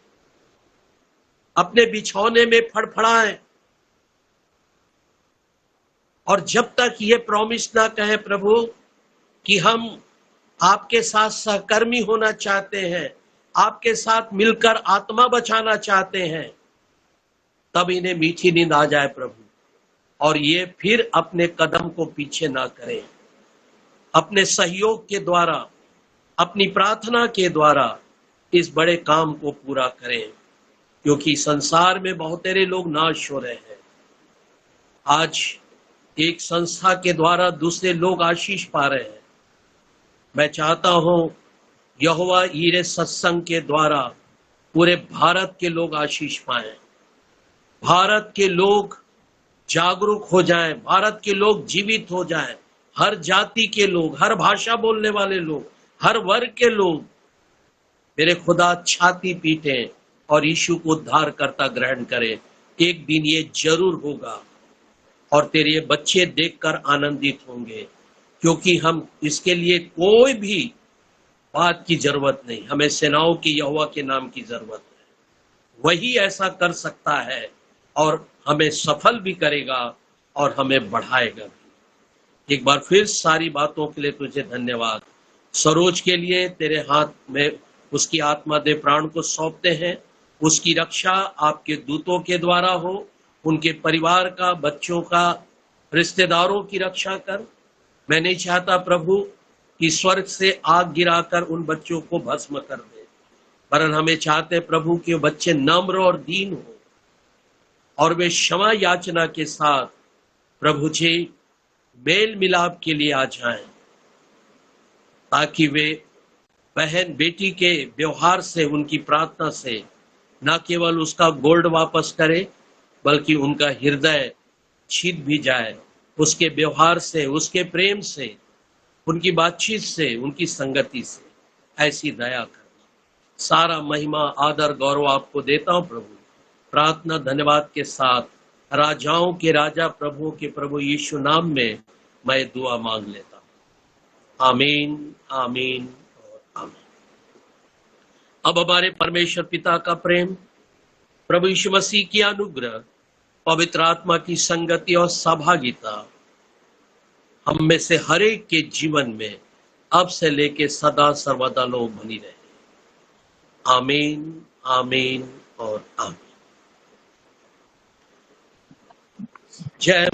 अपने बिछौने में फड़फड़ाएं। और जब तक ये प्रॉमिस ना कहे प्रभु कि हम आपके साथ सहकर्मी होना चाहते हैं, आपके साथ मिलकर आत्मा बचाना चाहते हैं, तब इन्हें मीठी नींद आ जाए प्रभु, और ये फिर अपने कदम को पीछे ना करें। अपने सहयोग के द्वारा, अपनी प्रार्थना के द्वारा इस बड़े काम को पूरा करें, क्योंकि संसार में बहुत सारे लोग नाश हो रहे हैं। आज एक संस्था के द्वारा दूसरे लोग आशीष पा रहे हैं। मैं चाहता हूं यहोवा ईरे सत्संग के द्वारा पूरे भारत के लोग आशीष पाएं, भारत के लोग जागरूक हो जाएं, भारत के लोग जीवित हो जाएं, हर जाति के लोग, हर भाषा बोलने वाले लोग, हर वर्ग के लोग मेरे खुदा छाती पीटें और यीशु को उद्धार करता ग्रहण करें। एक दिन ये जरूर होगा और तेरे ये बच्चे देखकर आनंदित होंगे, क्योंकि हम इसके लिए कोई भी बात की जरूरत नहीं, हमें सेनाओं की यहोवा के नाम की जरूरत है। वही ऐसा कर सकता है और हमें सफल भी करेगा और हमें बढ़ाएगा भी। एक बार फिर सारी बातों के लिए तुझे धन्यवाद। सरोज के लिए तेरे हाथ में उसकी आत्मा दे प्राण को सौंपते हैं। उसकी रक्षा आपके दूतों के द्वारा हो, उनके परिवार का, बच्चों का, रिश्तेदारों की रक्षा कर। मैं नहीं चाहता प्रभु कि स्वर्ग से आग गिराकर उन बच्चों को भस्म कर दे, वरन हमें चाहते प्रभु कि बच्चे नम्र और दीन हो और वे क्षमा याचना के साथ प्रभु जी मेल मिलाप के लिए आ जाएं, ताकि वे बहन बेटी के व्यवहार से, उनकी प्रार्थना से न केवल उसका गोल्ड वापस करे, बल्कि उनका हृदय छीन भी जाए उसके व्यवहार से, उसके प्रेम से, उनकी बातचीत से, उनकी संगति से। ऐसी दया करना। सारा महिमा, आदर, गौरव आपको देता हूं प्रभु। प्रार्थना धन्यवाद के साथ राजाओं के राजा, प्रभुओं के प्रभु यीशु नाम में मैं दुआ मांग लेता हूं। आमीन, आमीन और आमीन। अब हमारे परमेश्वर पिता का प्रेम, प्रभु यीशु मसीह की अनुग्रह, पवित्र आत्मा की संगति और सहभागिता हम में से हर एक के जीवन में अब से लेके सदा सर्वदा लोग बनी रहे। आमीन, आमीन और आमीन। जय